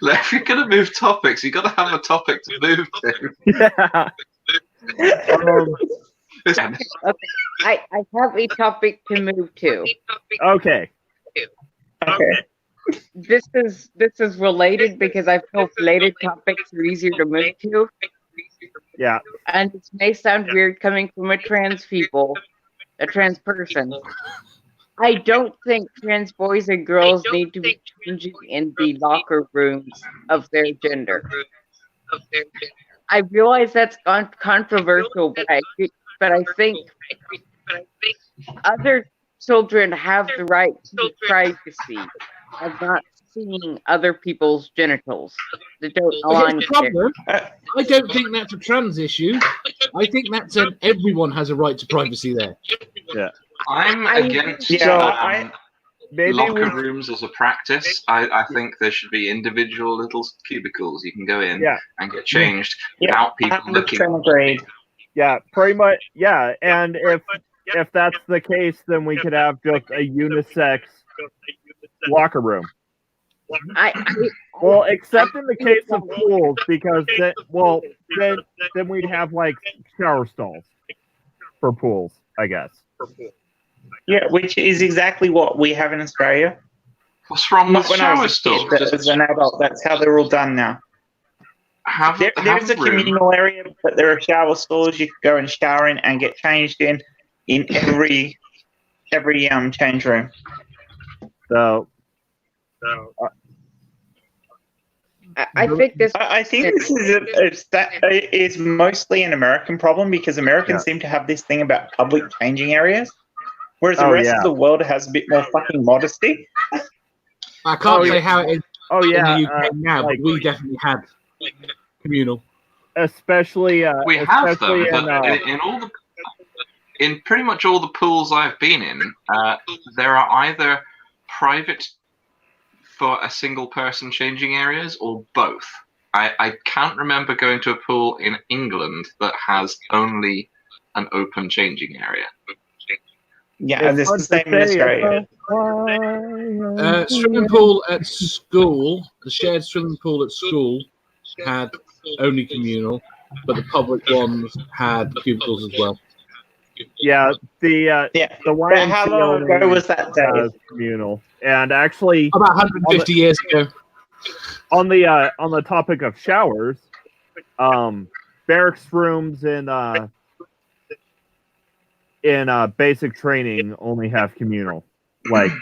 If you're gonna move topics, you got to have a topic to move to.
Yeah.
I have a topic to move to.
Okay.
This is related because I feel related topics are easier to move to.
Yeah.
And it may sound weird coming from a trans person. I don't think trans boys and girls need to be changing in the locker rooms of their gender. I realize that's controversial, but I think other children have the right to privacy of not seeing other people's genitals that don't align with
problem. I don't think that's a trans issue. I think that's an everyone has a right to privacy there.
Yeah.
I'm against locker rooms as a practice. I think there should be individual little cubicles you can go in and get changed without people looking.
Agreed.
Yeah, pretty much. Yeah, and if that's the case, then we could have just a unisex locker room. Well, except in the case of pools, because then we'd have like shower stalls for pools, I guess.
Yeah, which is exactly what we have in Australia.
What's wrong with shower stalls?
As an adult, that's how they're all done now. There's a communal area, but there are shower stalls you can go and shower in and get changed in every change room.
So
I think this.
I think this is mostly an American problem because Americans seem to have this thing about public changing areas, whereas the rest of the world has a bit more fucking modesty.
I can't say how it is
in
the UK now, but we definitely had communal.
Especially
we have them, but in pretty much all the pools I've been in, there are either private for a single person changing areas or both. I can't remember going to a pool in England that has only an open changing area.
Yeah, and it's the same in Australia.
Swimming pool at school, the shared swimming pool at school had only communal, but the public ones had cubicles as well.
Yeah, the YMCA
how long ago was that day?
Communal, and actually
about 150 years ago.
On the topic of showers, barracks rooms in basic training only have communal. Like,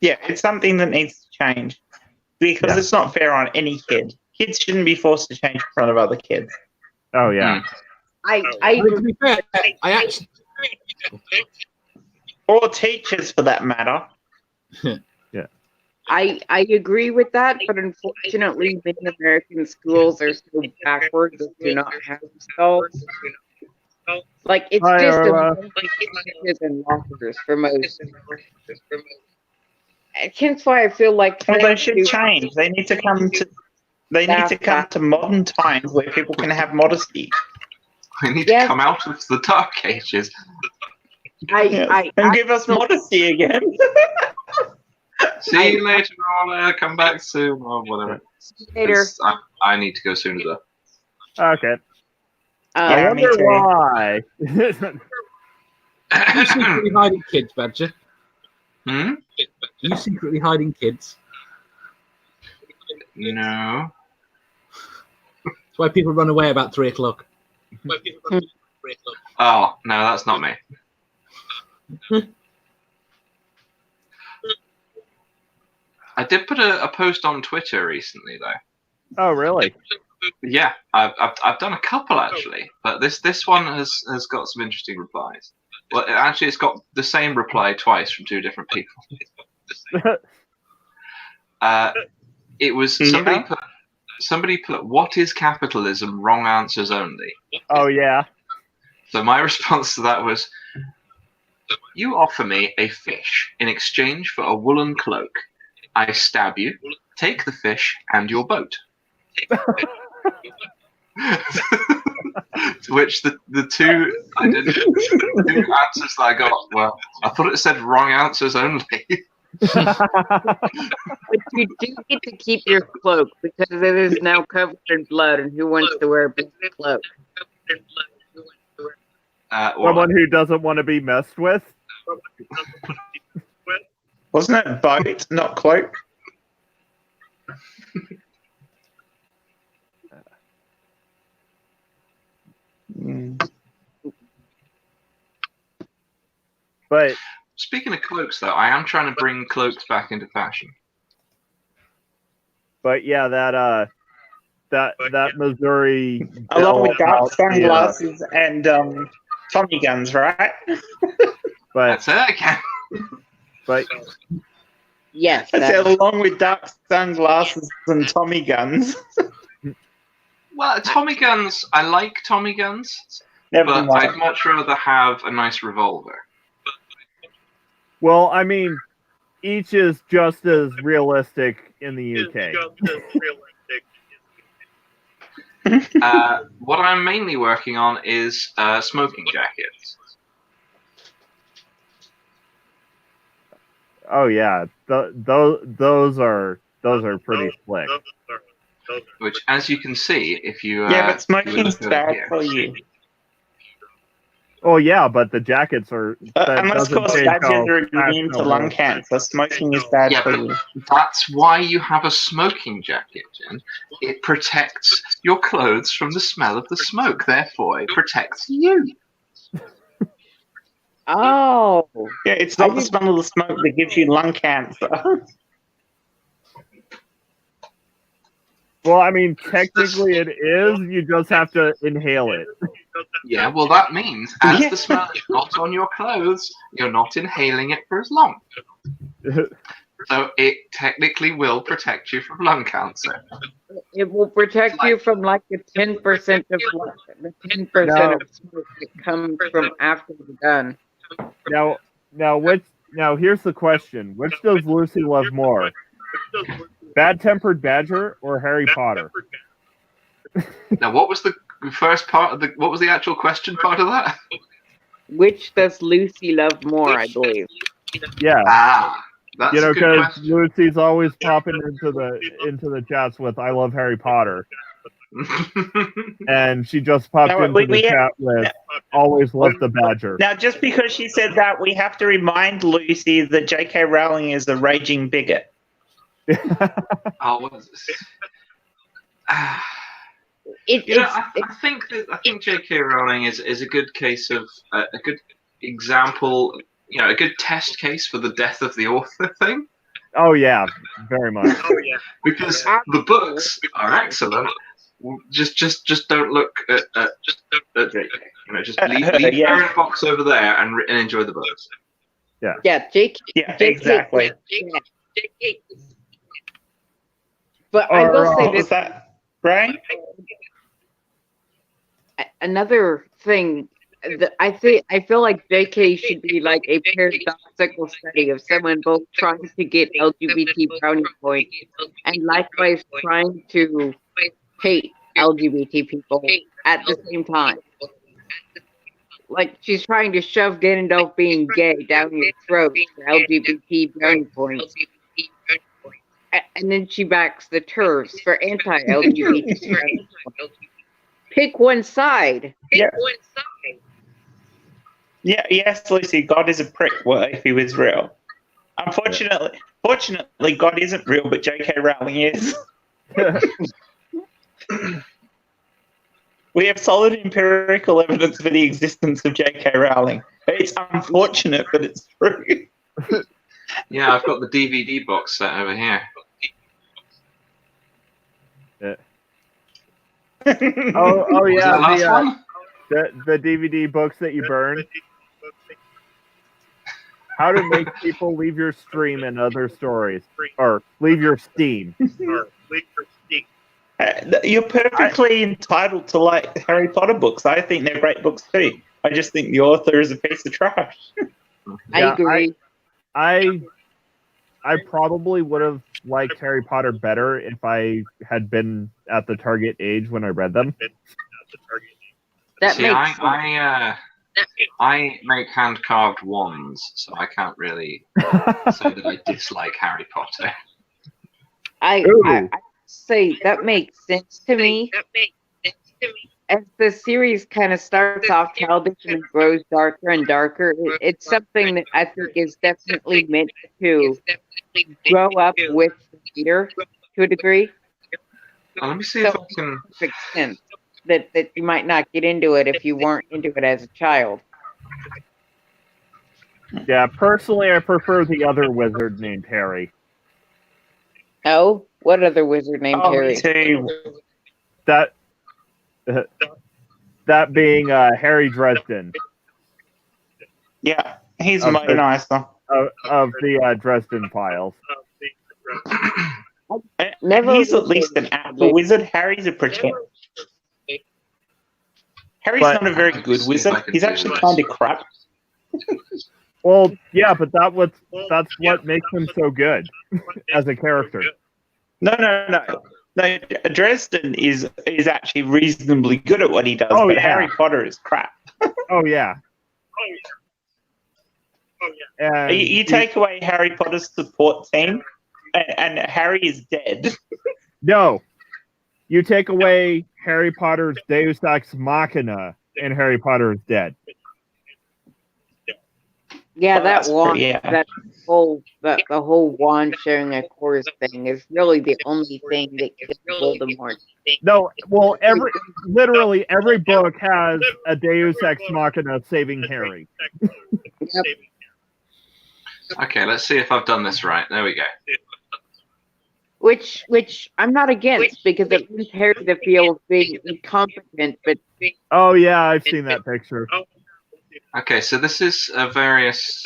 yeah, it's something that needs to change because it's not fair on any kid. Kids shouldn't be forced to change in front of other kids.
Oh yeah.
To be fair, I actually,
or teachers for that matter.
Yeah.
I agree with that, but unfortunately, many American schools are so backwards that do not have stalls. Like it's just and lockers for most. Hence why I feel like
they should change. They need to come to. They need to come to modern times where people can have modesty.
They need to come out of the dark ages.
And give us modesty again.
See you later, I'll come back soon or whatever.
Later.
I need to go sooner though.
Okay. I wonder why.
You secretly hiding kids, Badger? You secretly hiding kids?
No.
That's why people run away about 3 o'clock.
Oh, no, that's not me. I did put a post on Twitter recently, though.
Oh, really?
Yeah, I've done a couple actually, but this one has got some interesting replies. Well, actually, it's got the same reply twice from 2 different people. It was somebody put "What is capitalism? Wrong answers only."
Oh yeah.
So my response to that was, "You offer me a fish in exchange for a woolen cloak. I stab you, take the fish and your boat." To which the two answers that I got were, I thought it said "wrong answers only."
But you do get to keep your cloak because it is now covered in blood, and who wants to wear a big cloak?
Someone who doesn't want to be messed with.
Wasn't it boat, not cloak?
But
speaking of cloaks, though, I am trying to bring cloaks back into fashion.
But yeah, that Missouri
along with dark
about
sunglasses and Tommy guns, right?
but
That's it again.
but
Yes.
I said along with dark sunglasses and Tommy guns.
Well, Tommy guns, I like Tommy guns,
Never
but
mind.
I'd much rather have a nice revolver.
well, I mean, each is just as realistic in the UK.
What I'm mainly working on is smoking jackets.
Oh yeah, those are pretty slick.
Which, as you can see, if you
Yeah, but
if you
smoking's
look over
bad
here,
for you.
Oh yeah, but the jackets are. That
Unless, of
doesn't
course,
change
badgers
how
are immune to
fashionable-
lung cancer. Smoking is bad
Yeah,
for
but
you.
that's why you have a smoking jacket, Jen. It protects your clothes from the smell of the smoke. Therefore, it protects you.
Oh.
Yeah, it's not the smell of the smoke that gives you lung cancer.
Well, I mean, technically it is. You just have to inhale it.
Yeah, well, that means as the smell is not on your clothes, you're not inhaling it for as long. So it technically will protect you from lung cancer.
It will protect you from like the 10% of the 10%
Now-
of smoke that comes from after the gun.
Now here's the question: which does Lucy love more, Bad-Tempered Badger or Harry Potter?
Now, what was the first part of the? What was the actual question part of that?
Which does Lucy love more, I believe.
Yeah,
Ah, that's a good
because
question.
Lucy's always popping into the chats with "I love Harry Potter," and she just popped
No,
into the
we have-
chat with "Always love the Badger."
Now, just because she said that, we have to remind Lucy that J.K. Rowling is a raging bigot.
Oh, what is this?
I
think J.K. Rowling is a good case of a good example. A good test case for the death of the author thing.
Oh yeah, very much.
Because the books are excellent. Just don't look at J.K. Just leave her in a box over there and enjoy the books.
Yeah.
Yeah, JK.
Yeah, exactly.
JK. But I will say
What
this.
was that, Brian?
Another thing that I feel like JK should be like a paradoxical study of someone both trying to get LGBT brownie points and likewise trying to hate LGBT people at the same time. Like she's trying to shove Ganondorf being gay down your throat for LGBT brownie points. And then she backs the TERFs for anti-LGBT. Pick one side.
Yeah. Yeah, yes, Lucy, God is a prick. Well, if he was real. Fortunately, God isn't real, but J.K. Rowling is. We have solid empirical evidence for the existence of J.K. Rowling. It's unfortunate, but it's true.
Yeah, I've got the DVD box set over here.
Oh
Was
yeah,
that the last one?
the DVD books that you burn. How to make people leave your stream and other stories, or leave your Steam.
You're perfectly entitled to like Harry Potter books. I think they're great books too. I just think the author is a piece of trash.
I agree.
I probably would have liked Harry Potter better if I had been at the target age when I read them.
That
See,
makes sense.
I make hand-carved wands, so I can't really say that I dislike Harry Potter.
I say that makes sense to me. As the series kind of starts off childish and grows darker and darker, it's something that I think is definitely meant to grow up with the reader to a degree.
Well, let me see if I can.
Perfect sense that you might not get into it if you weren't into it as a child.
Yeah, personally, I prefer the other wizard named Harry.
Oh, what other wizard named Harry?
Me too.
That that being Harry Dresden.
Yeah, he's much nicer.
Of the Dresden Files.
He's at least an apple wizard. Harry's a pretend. Harry's not a very good wizard. He's actually kind of crap.
Well, yeah, but that's what makes him so good as a character.
No. Dresden is actually reasonably good at what he does, but Harry Potter is crap.
Oh yeah. And
you take away Harry Potter's support team, and Harry is dead.
No, you take away Harry Potter's Deus Ex Machina, and Harry Potter is dead.
Yeah, that wand, the whole wand sharing a course thing is really the only thing that kills Voldemort.
No, well, literally every book has a Deus Ex Machina saving Harry.
Yep.
Okay, let's see if I've done this right. There we go.
Which I'm not against, because it leaves Harry to feel being incompetent, but...
Oh yeah, I've seen that picture.
Okay, so this is various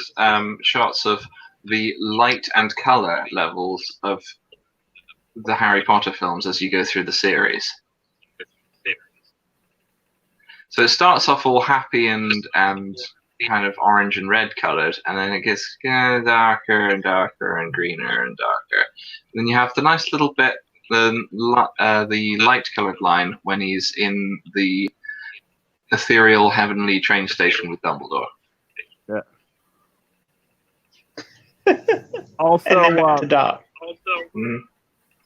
shots of the light and color levels of the Harry Potter films as you go through the series. So it starts off all happy and kind of orange and red colored, and then it gets darker and darker and greener and darker. And then you have the nice little bit, the light colored line when he's in the ethereal heavenly train station with Dumbledore.
Yeah. Also,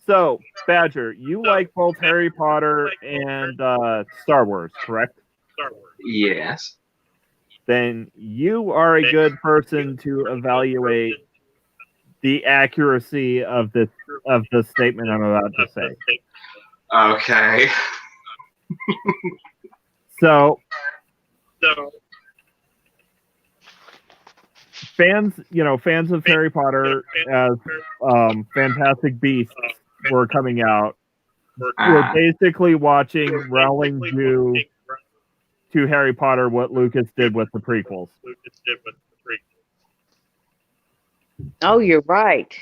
so Badger, you like both Harry Potter and Star Wars, correct?
Yes.
Then you are a good person to evaluate the accuracy of the statement I'm about to say.
Okay.
So fans of Harry Potter as Fantastic Beasts were coming out. We're basically watching Rowling do to Harry Potter what Lucas did with the prequels.
Oh, you're right.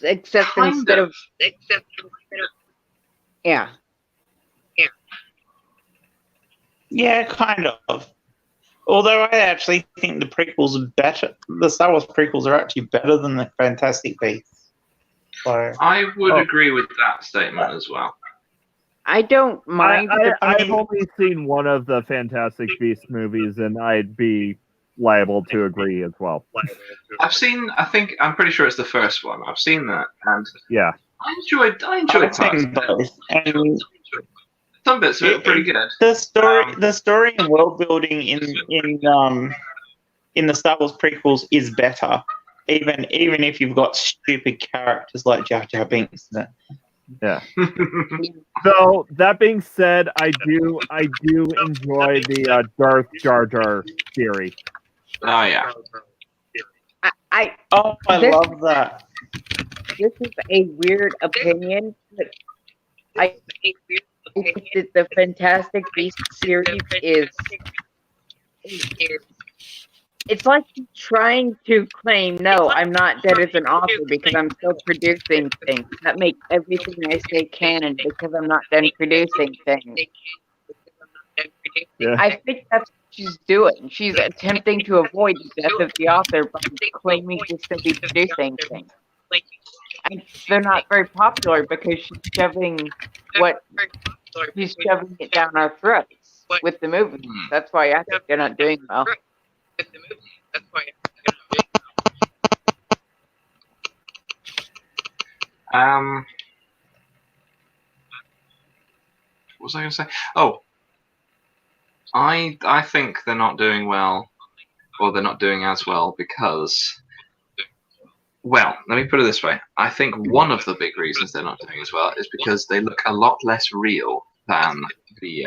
Except instead of yeah.
Yeah, kind of. Although I actually think the prequels are better. The Star Wars prequels are actually better than the Fantastic Beasts. So,
I would agree with that statement as well.
I don't mind.
I've only seen one of the Fantastic Beasts movies, and I'd be liable to agree as well.
I'm pretty sure it's the first one. I've seen that, and
yeah,
I enjoyed
both. And
some bits of it were pretty good.
The story and world building in the Star Wars prequels is better, even if you've got stupid characters like Jar Jar Binks.
Yeah. So that being said, I do enjoy the Darth Jar Jar theory.
Oh yeah.
I love that.
This is a weird opinion, but I think that the Fantastic Beasts series is it's like trying to claim, no, I'm not dead as an author because I'm still producing things. That makes everything I say canon because I'm not done producing things.
Yeah.
I think that's what she's doing. She's attempting to avoid the death of the author by claiming to still be producing things. And they're not very popular because she's shoving it down our throats with the movies. That's why I think they're not doing well.
What was I going to say? Oh, I think they're not doing well, or they're not doing as well because, well, let me put it this way. I think one of the big reasons they're not doing as well is because they look a lot less real than the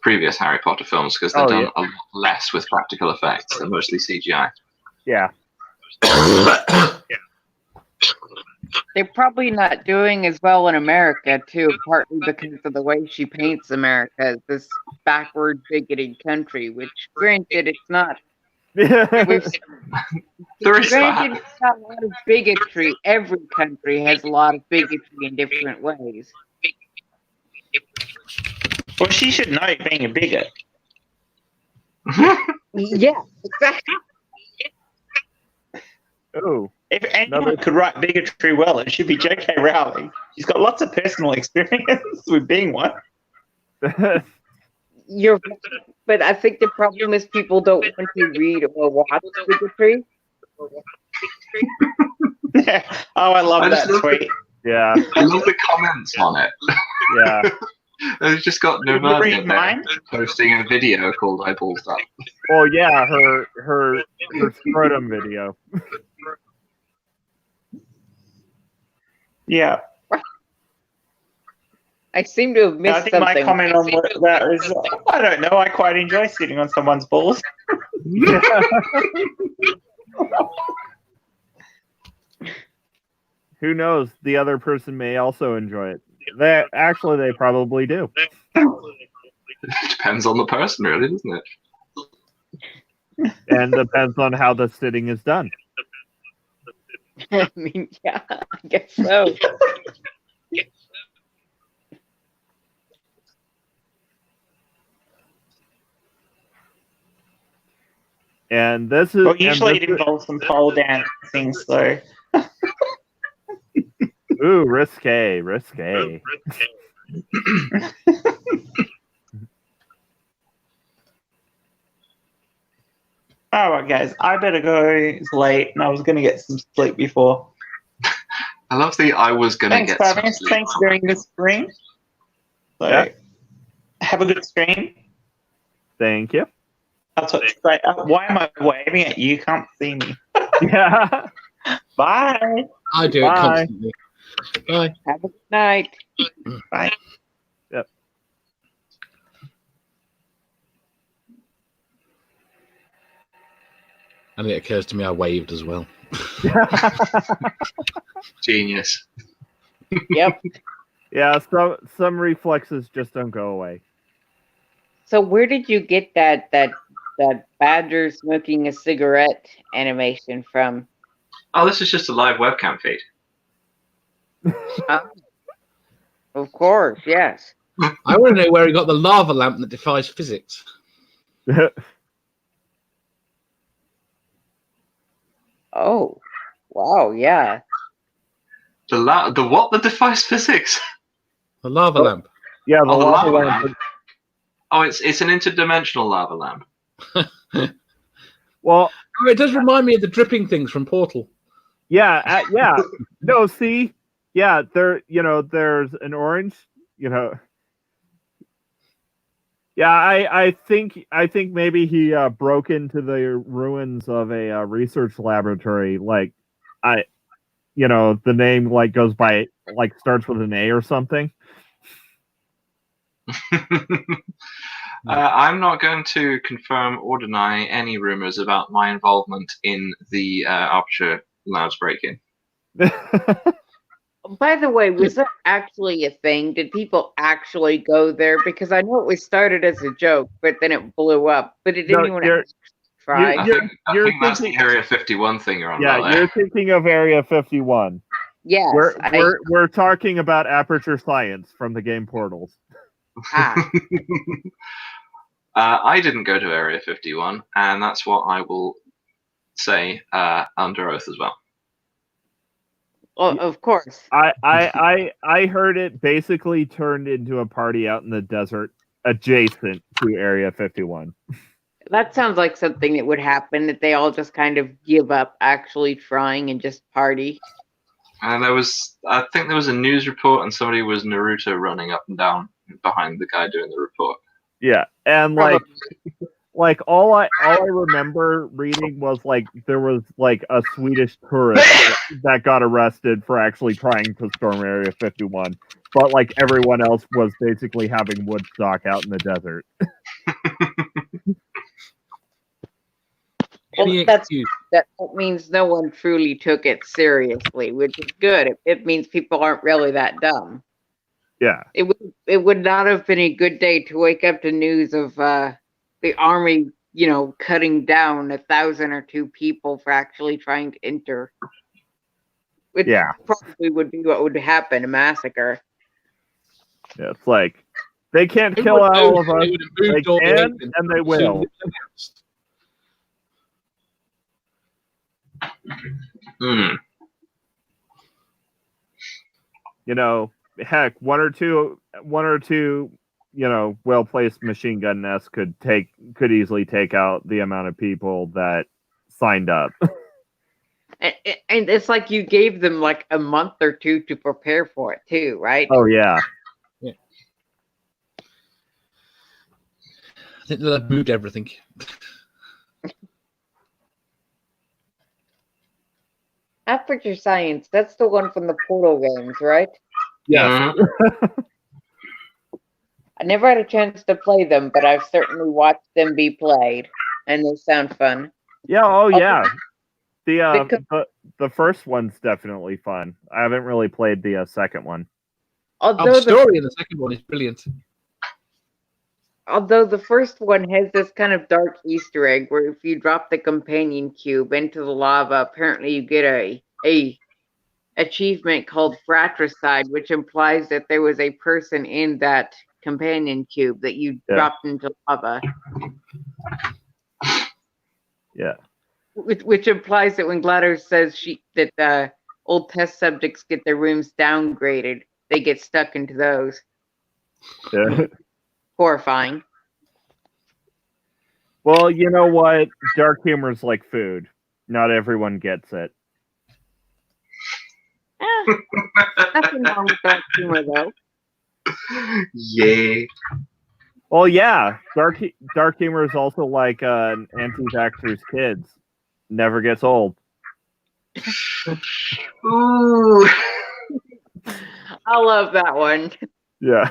previous Harry Potter films, because they've done a lot less with practical effects. They're mostly CGI.
Yeah.
They're probably not doing as well in America, too, partly because of the way she paints America as this backward, bigoted country, which, granted, it's not. We've,
There is
granted, it's got a lot of bigotry. Every country has a lot of bigotry in different ways.
Well, she should know being a bigot.
Yeah, exactly.
Oh.
If anyone could write bigotry well, it should be J.K. Rowling. She's got lots of personal experience with being one.
But I think the problem is people don't want to read or watch bigotry.
Yeah. Oh, I love that tweet.
Yeah.
I love the comments on it.
Yeah.
They've just got no
read mine?
Posting a video called Eyeballs Up.
Oh yeah, her scrotum video.
Yeah.
I seem to have missed
I think
something.
my comment on that is, I don't know, I quite enjoy sitting on someone's balls.
Who knows? The other person may also enjoy it. They probably do.
Depends on the person, really, doesn't it?
And depends on how the sitting is done.
I mean, yeah, I guess so.
And this is...
Well, usually it involves some pole dancing, so...
Ooh, risque.
Alright, guys, I better go. It's late, and I was going to get some sleep before.
I love the I was going to get some sleep.
Thanks for doing this stream. So,
yeah.
Have a good stream.
Thank you.
That's what's great. Why am I waving at you? You can't see me.
Yeah.
Bye.
I do it constantly. Bye.
Have a good night.
Bye.
Yep.
And it occurs to me I waved as well.
Genius.
Yep.
Yeah, some reflexes just don't go away.
So where did you get that badger smoking a cigarette animation from?
Oh, this is just a live webcam feed.
Of course, yes.
I want to know where he got the lava lamp that defies physics.
Oh, wow, yeah.
The what that defies physics?
The lava lamp.
Yeah, the lava
lamp.
lamp.
Oh, it's an interdimensional lava lamp.
Well,
it does remind me of the dripping things from Portal.
Yeah, yeah. No, see, yeah, there's an orange, Yeah, I think maybe he broke into the ruins of a research laboratory. Like, the name goes by starts with an A or something.
I'm not going to confirm or deny any rumors about my involvement in the Aperture Labs break-in.
By the way, was that actually a thing? Did people actually go there? Because I know it was started as a joke, but then it blew up. But did anyone actually try?
I think that's the Area 51 thing you're on.
Yeah, you're thinking of Area 51.
Yes.
We're talking about Aperture Science from the game Portals.
I didn't go to Area 51, and that's what I will say under oath as well.
Well, of course.
I heard it basically turned into a party out in the desert adjacent to Area 51.
That sounds like something that would happen, that they all just kind of give up actually trying and just party.
And I think there was a news report, and somebody was Naruto running up and down behind the guy doing the report.
Yeah, and all I remember reading was there was a Swedish tourist that got arrested for actually trying to storm Area 51, but everyone else was basically having Woodstock out in the desert.
That means no one truly took it seriously, which is good. It means people aren't really that dumb.
Yeah.
It would not have been a good day to wake up to news of the army, cutting down 1,000 or 2 people for actually trying to enter. Which probably would be what would happen, a massacre.
Yeah, it's like they can't kill all of us. They can, and they will. Heck, one or two, well-placed machine gun nests could easily take out the amount of people that signed up.
And it's like you gave them like a month or 2 to prepare for it too, right?
Oh yeah.
I think they've moved everything.
Aperture Science, that's the one from the Portal games, right?
Yeah.
I never had a chance to play them, but I've certainly watched them be played, and they sound fun.
Yeah, oh yeah. The first one's definitely fun. I haven't really played the second one.
The story in the second one is brilliant.
Although the first one has this kind of dark Easter egg where if you drop the companion cube into the lava, apparently you get a achievement called fratricide, which implies that there was a person in that companion cube that you dropped into lava.
Yeah.
Which implies that when GLaDOS says that old test subjects get their rooms downgraded, they get stuck into those.
Yeah.
Horrifying.
Well, you know what? Dark humor is like food. Not everyone gets it.
Nothing wrong with dark humor, though.
Yeah.
Well, yeah. Dark humor is also like an anti-vaxxer's kids. Never gets old.
Ooh.
I love that one.
Yeah.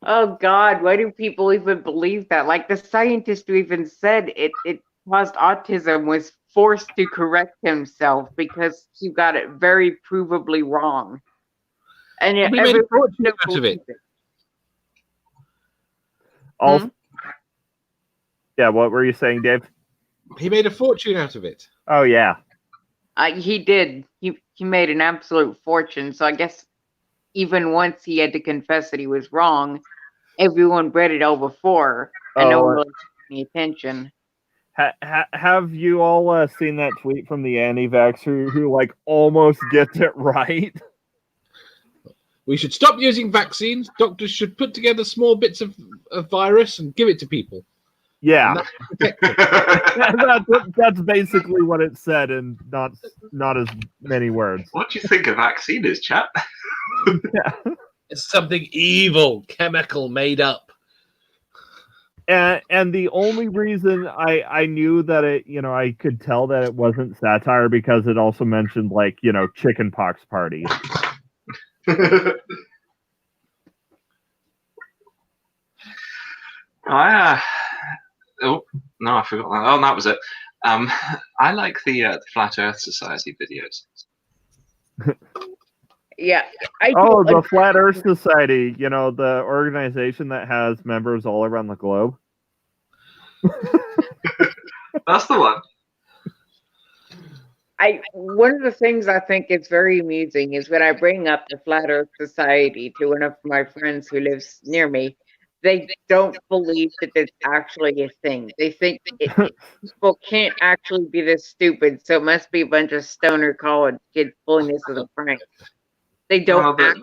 Oh God, why do people even believe that? Like the scientist who even said it caused autism was forced to correct himself because he got it very provably wrong. And yet
made a fortune out of it.
Also, yeah, what were you saying, Dave?
He made a fortune out of it.
Oh yeah.
He did. He made an absolute fortune. So I guess even once he had to confess that he was wrong, everyone read it all before, and no one really paid any attention.
Have you all seen that tweet from the anti-vaxxer who like almost gets it right?
We should stop using vaccines. Doctors should put together small bits of virus and give it to people.
Yeah, that's basically what it said, and not as many words.
What do you think a vaccine is, chap?
Yeah.
It's something evil, chemical, made up.
And the only reason I knew that I could tell that it wasn't satire because it also mentioned chicken pox parties.
Oh no, I forgot that. Oh, that was it. I like the Flat Earth Society videos.
Yeah.
The Flat Earth Society, the organization that has members all around the globe.
That's the one.
One of the things I think is very amusing is when I bring up the Flat Earth Society to one of my friends who lives near me, they don't believe that it's actually a thing. They think people can't actually be this stupid, so it must be a bunch of stoner college kids pulling this as a prank. They don't actually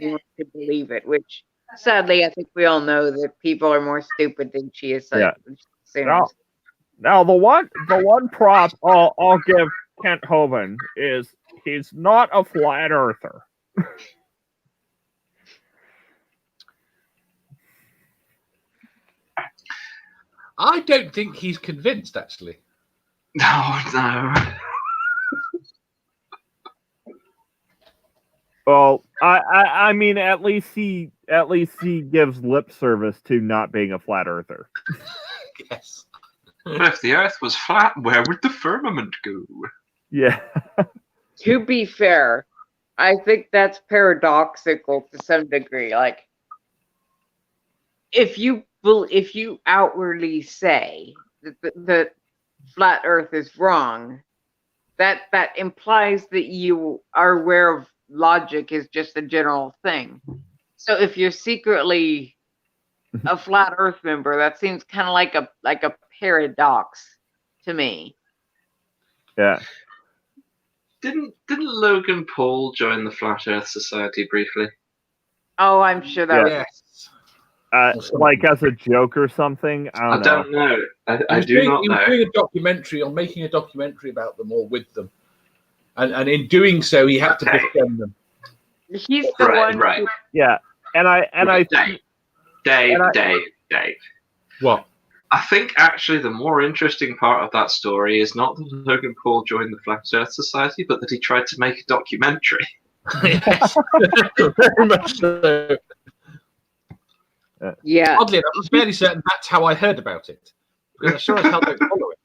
want to believe it, which sadly I think we all know that people are more stupid than she is.
Yeah. Now the one prop I'll give Kent Hovind is he's not a flat earther.
I don't think he's convinced, actually.
No.
Well, I mean, at least he gives lip service to not being a flat earther.
Yes.
But if the Earth was flat, where would the firmament go?
Yeah.
To be fair, I think that's paradoxical to some degree. Like, if you outwardly say that the flat Earth is wrong, that implies that you are aware of logic is just a general thing. So if you're secretly a flat Earth member, that seems kind of like a paradox to me.
Yeah.
Didn't Logan Paul join the Flat Earth Society briefly?
Oh, I'm sure that was.
Yes.
Like as a joke or something. I don't
know. I do not know.
He was doing a documentary or making a documentary about them or with them, and in doing so, he had to befriend them.
He's the one.
Right.
Yeah,
Dave.
What?
I think actually the more interesting part of that story is not that Logan Paul joined the Flat Earth Society, but that he tried to make a documentary.
Yes, very much so.
Yeah.
Oddly enough, I'm fairly certain that's how I heard about it. Because I sure as hell don't follow it.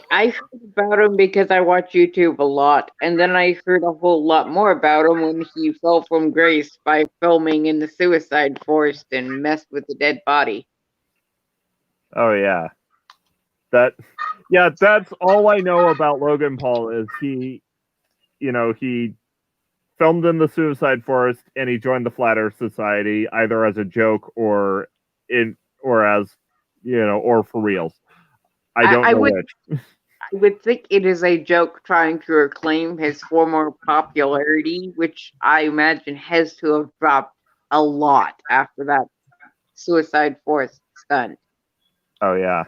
I heard about him because I watch YouTube a lot, and then I heard a whole lot more about him when he fell from grace by filming in the suicide forest and messed with the dead body.
Oh yeah. That's all I know about Logan Paul is he filmed in the suicide forest and he joined the Flat Earth Society either as a joke or for reals. I don't know which.
I would think it is a joke trying to reclaim his former popularity, which I imagine has to have dropped a lot after that suicide forest stunt.
Oh yeah.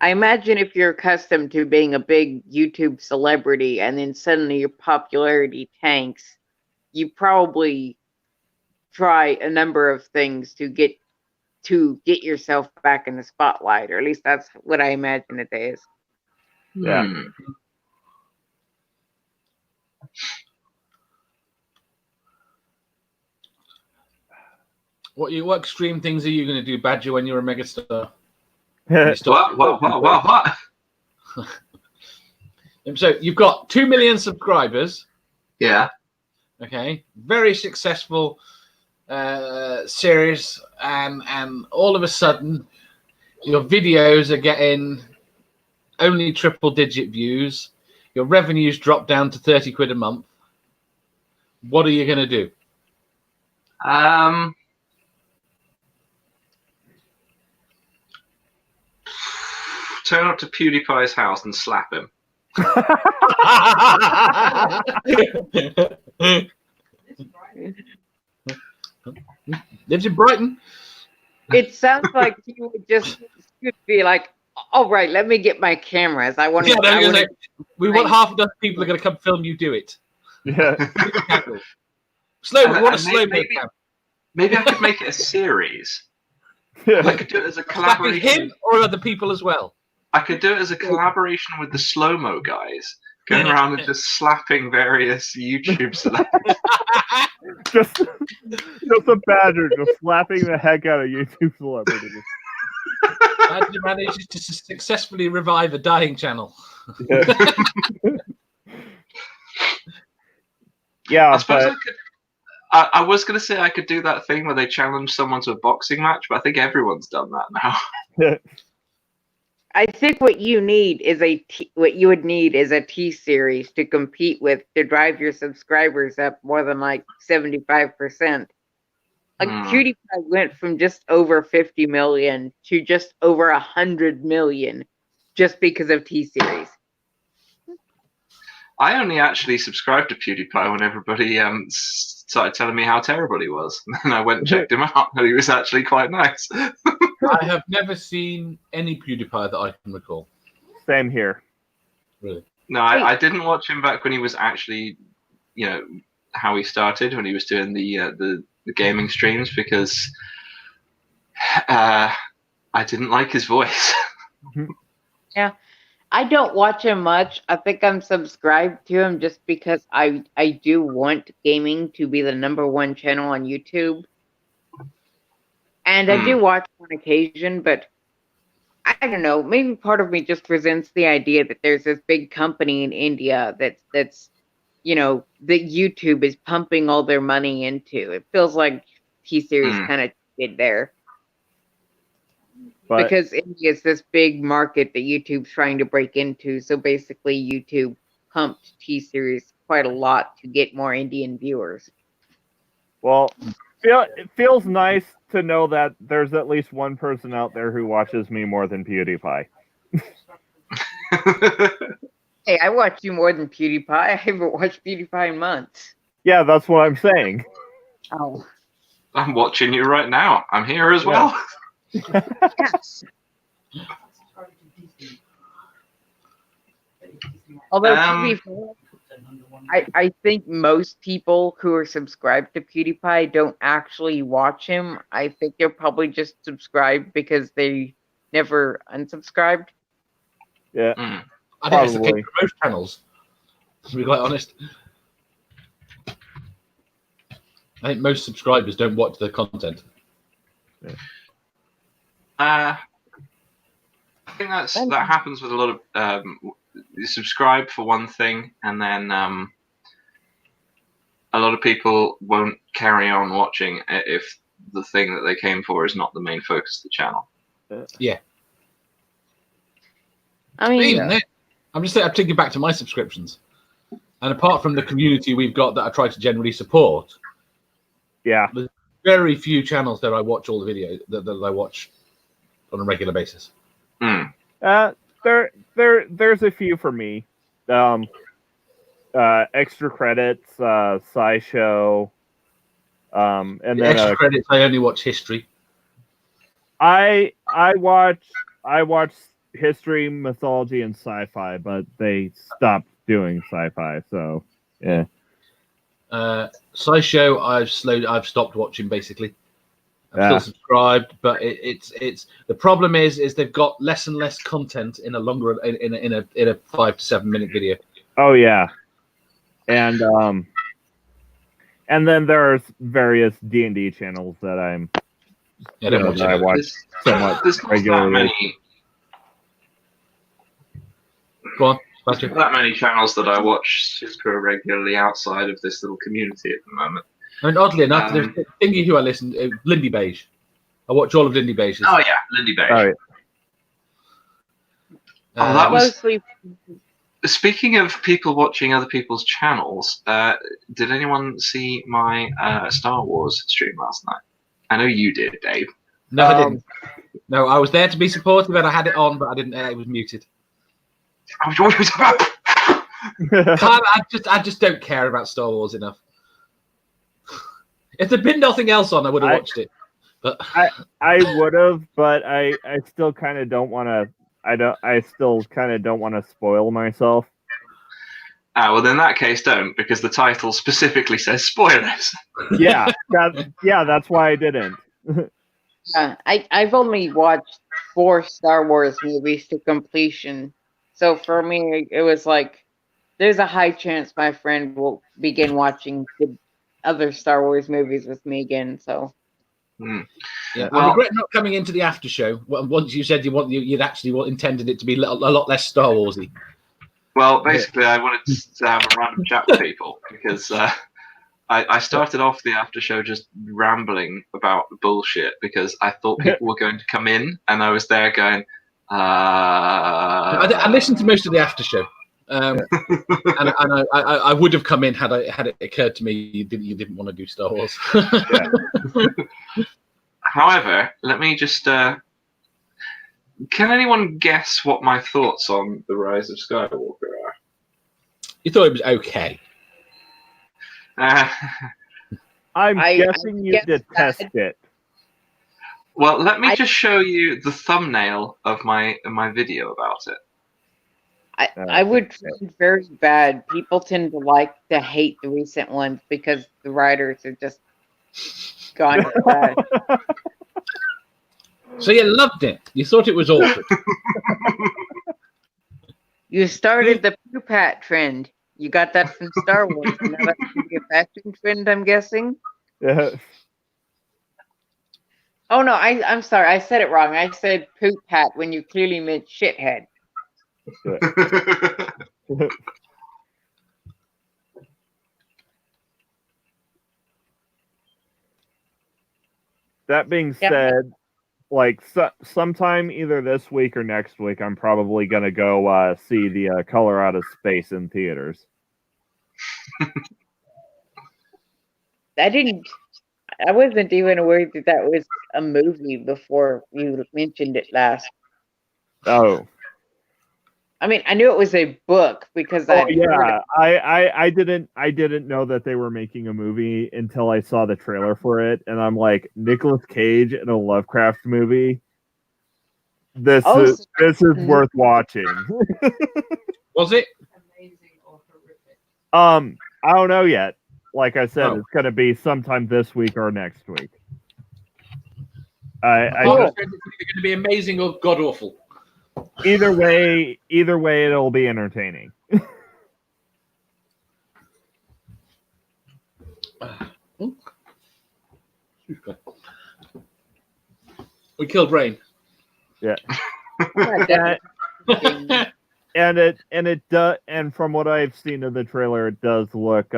I imagine if you're accustomed to being a big YouTube celebrity and then suddenly your popularity tanks, you probably try a number of things to get yourself back in the spotlight, or at least that's what I imagine it is.
Yeah.
What extreme things are you going to do, Badger, when you're a megastar?
What?
So you've got 2 million subscribers.
Yeah.
Okay. Very successful series, and all of a sudden, your videos are getting only triple-digit views. Your revenues drop down to 30 quid a month. What are you going to do?
Turn up to PewDiePie's house and slap him.
Lives in Brighton.
It sounds like you would just be like, "All right, let me get my cameras. I want to."
We want half a dozen people are going to come film you do it.
Yeah.
Slow. We want a slow mo cam.
Maybe I could make it a series.
Yeah.
I could do it as a collaboration.
Him or other people as well.
I could do it as a collaboration with the slow-mo guys, going around and just slapping various YouTube celebrities.
just a Badger just slapping the heck out of YouTube celebrities.
Badger manages to successfully revive a dying channel.
Yeah,
I suppose I was going to say I could do that thing where they challenge someone to a boxing match, but I think everyone's done that now.
I think what you would need is a T series to compete with to drive your subscribers up more than like 75%. Like PewDiePie went from just over 50 million to just over 100 million just because of T series.
I only actually subscribed to PewDiePie when everybody started telling me how terrible he was. And I went and checked him out, and he was actually quite nice.
I have never seen any PewDiePie that I can recall.
Same here.
Really?
No, I didn't watch him back when he was actually, how he started, when he was doing the gaming streams, because I didn't like his voice.
Yeah. I don't watch him much. I think I'm subscribed to him just because I do want gaming to be the #1 channel on YouTube. And I do watch on occasion, but I don't know. Maybe part of me just resents the idea that there's this big company in India that's that YouTube is pumping all their money into. It feels like T-Series kind of did there. But, because India is this big market that YouTube's trying to break into. So basically, YouTube pumped T-Series quite a lot to get more Indian viewers.
Well, it feels nice to know that there's at least one person out there who watches me more than PewDiePie.
Hey, I watch you more than PewDiePie. I haven't watched PewDiePie in months.
Yeah, that's what I'm saying.
Oh.
I'm watching you right now. I'm here as well.
Yes. Although, to be fair, I think most people who are subscribed to PewDiePie don't actually watch him. I think they're probably just subscribed because they never unsubscribed.
Yeah.
I think it's the case for most channels, to be quite honest. I think most subscribers don't watch the content.
Yeah.
I think that happens with a lot of you subscribe for one thing, and then a lot of people won't carry on watching if the thing that they came for is not the main focus of the channel.
Yeah.
I mean,
I'm thinking back to my subscriptions, and apart from the community we've got that I try to generally support, there's very few channels that I watch all the videos that I watch on a regular basis.
There's a few for me. Extra credits, SciShow, and then
extra credits. I only watch history.
I watch history, mythology, and sci-fi, but they stopped doing sci-fi. So yeah.
SciShow, I've stopped watching basically. I'm still subscribed, but it's the problem is they've got less and less content in a longer in a 5 to 7 minute video.
Oh yeah, and then there's various D&D channels that I watch somewhat regularly.
Go on, Patrick. That many channels that I watch regularly outside of this little community at the moment.
I mean, oddly enough, there's Thingy who I listen to, Lindy Beige. I watch all of Lindy Beige's.
Oh yeah, Lindy Beige.
All right.
That was. Speaking of people watching other people's channels, did anyone see my Star Wars stream last night? I know you did, Dave.
No, I didn't. No, I was there to be supportive, and I had it on, but I didn't. It was muted. I just don't care about Star Wars enough. If there'd been nothing else on, I would have watched it. But
I would have, but I still kind of don't want to. I still kind of don't want to spoil myself.
Well, in that case, don't, because the title specifically says spoilers.
Yeah, that's why I didn't.
I've only watched 4 Star Wars movies to completion, so for me, it was like there's a high chance my friend will begin watching the other Star Wars movies with me again. So.
Yeah, I regret not coming into the after show. Once you said you'd actually intended it to be a lot less Star Warsy.
Well, basically, I wanted to have a random chat with people because I started off the after show just rambling about bullshit because I thought people were going to come in, and I was there going.
I listened to most of the after show. And I would have come in had it occurred to me you didn't want to do Star Wars.
However, let me just can anyone guess what my thoughts on The Rise of Skywalker are?
You thought it was okay.
I'm guessing you detest it.
Well, let me just show you the thumbnail of my video about it.
I would feel very bad. People tend to like to hate the recent ones because the writers are just gone bad.
So you loved it. You thought it was awful.
You started the poop hat trend. You got that from Star Wars. And now that's a fashion trend, I'm guessing.
Yeah.
Oh no, I'm sorry. I said it wrong. I said poop hat when you clearly meant shithead.
That being said, like sometime either this week or next week, I'm probably gonna go see the Color Out of Space in theaters.
I wasn't even aware that was a movie before you mentioned it last.
Oh.
I mean, I knew it was a book because
I didn't know that they were making a movie until I saw the trailer for it, and I'm like, Nicolas Cage in a Lovecraft movie. This is worth watching.
Was it
amazing or horrific?
I don't know yet. Like I said, it's going to be sometime this week or next week.
I think it's going to be amazing or god awful.
Either way, it'll be entertaining.
We killed Rain.
Yeah. And from what I've seen of the trailer, it does look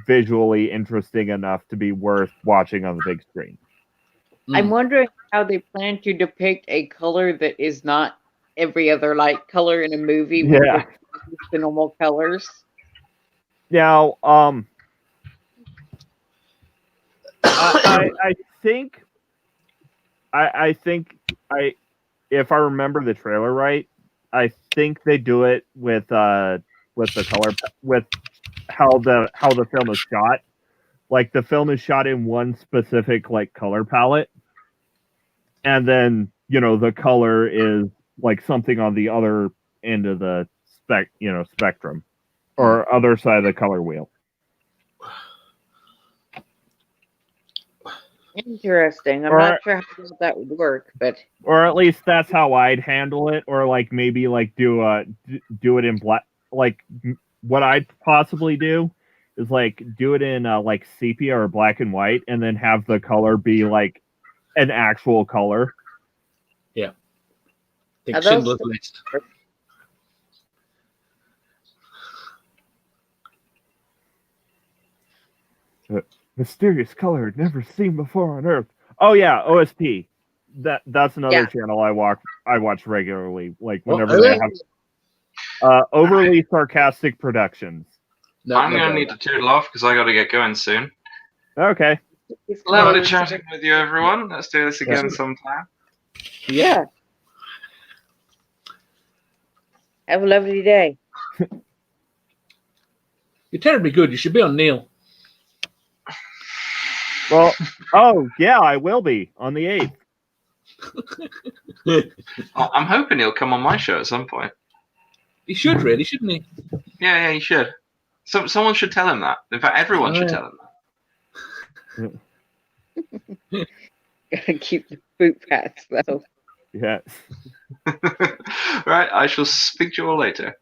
visually interesting enough to be worth watching on the big screen.
I'm wondering how they plan to depict a color that is not every other light color in a movie with the normal colors.
Now, I think if I remember the trailer right, I think they do it with the color, with how the film is shot. Like the film is shot in one specific like color palette, and then the color is like something on the other end of the spectrum, or other side of the color wheel.
Interesting. I'm not sure how that would work, but
or at least that's how I'd handle it. Or like maybe like do it in black. Like what I'd possibly do is like do it in like sepia or black and white, and then have the color be like an actual color.
Yeah. Think Schindler's List.
Mysterious color never seen before on Earth. Oh yeah, OSP. That's another channel I watch regularly. Like whenever they have overly sarcastic productions.
No, I'm gonna need to toodle off because I got to get going soon.
Okay.
Lovely chatting with you, everyone. Let's do this again sometime.
Yeah. Have a lovely day.
You're terribly good. You should be on Neil.
Well, oh yeah, I will be on the 8th.
I'm hoping he'll come on my show at some point.
He should really, shouldn't he?
Yeah, he should. Someone should tell him that. In fact, everyone should tell him
that. Gotta keep the boot hats though.
Yes.
Right, I shall speak to you all later.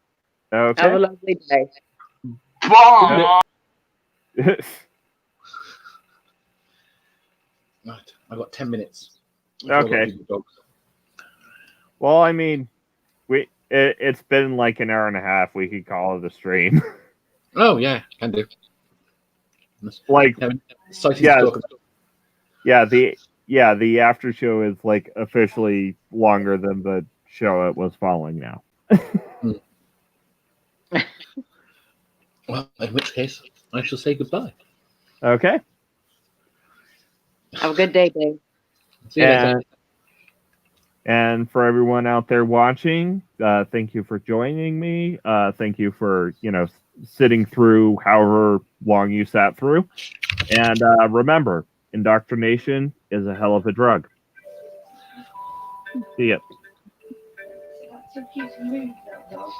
Okay.
Have a lovely day.
Bye.
Right, I've got 10 minutes.
Okay. Well, I mean, it's been like an hour and a half. We could call it a stream.
Oh yeah, can do.
Like, the after show is like officially longer than the show it was following now.
Well, in which case, I shall say goodbye.
Okay.
Have a good day, Dave.
See you later.
And for everyone out there watching, thank you for joining me. Thank you for, sitting through however long you sat through. And remember, indoctrination is a hell of a drug. See ya.
That's a cute move, though.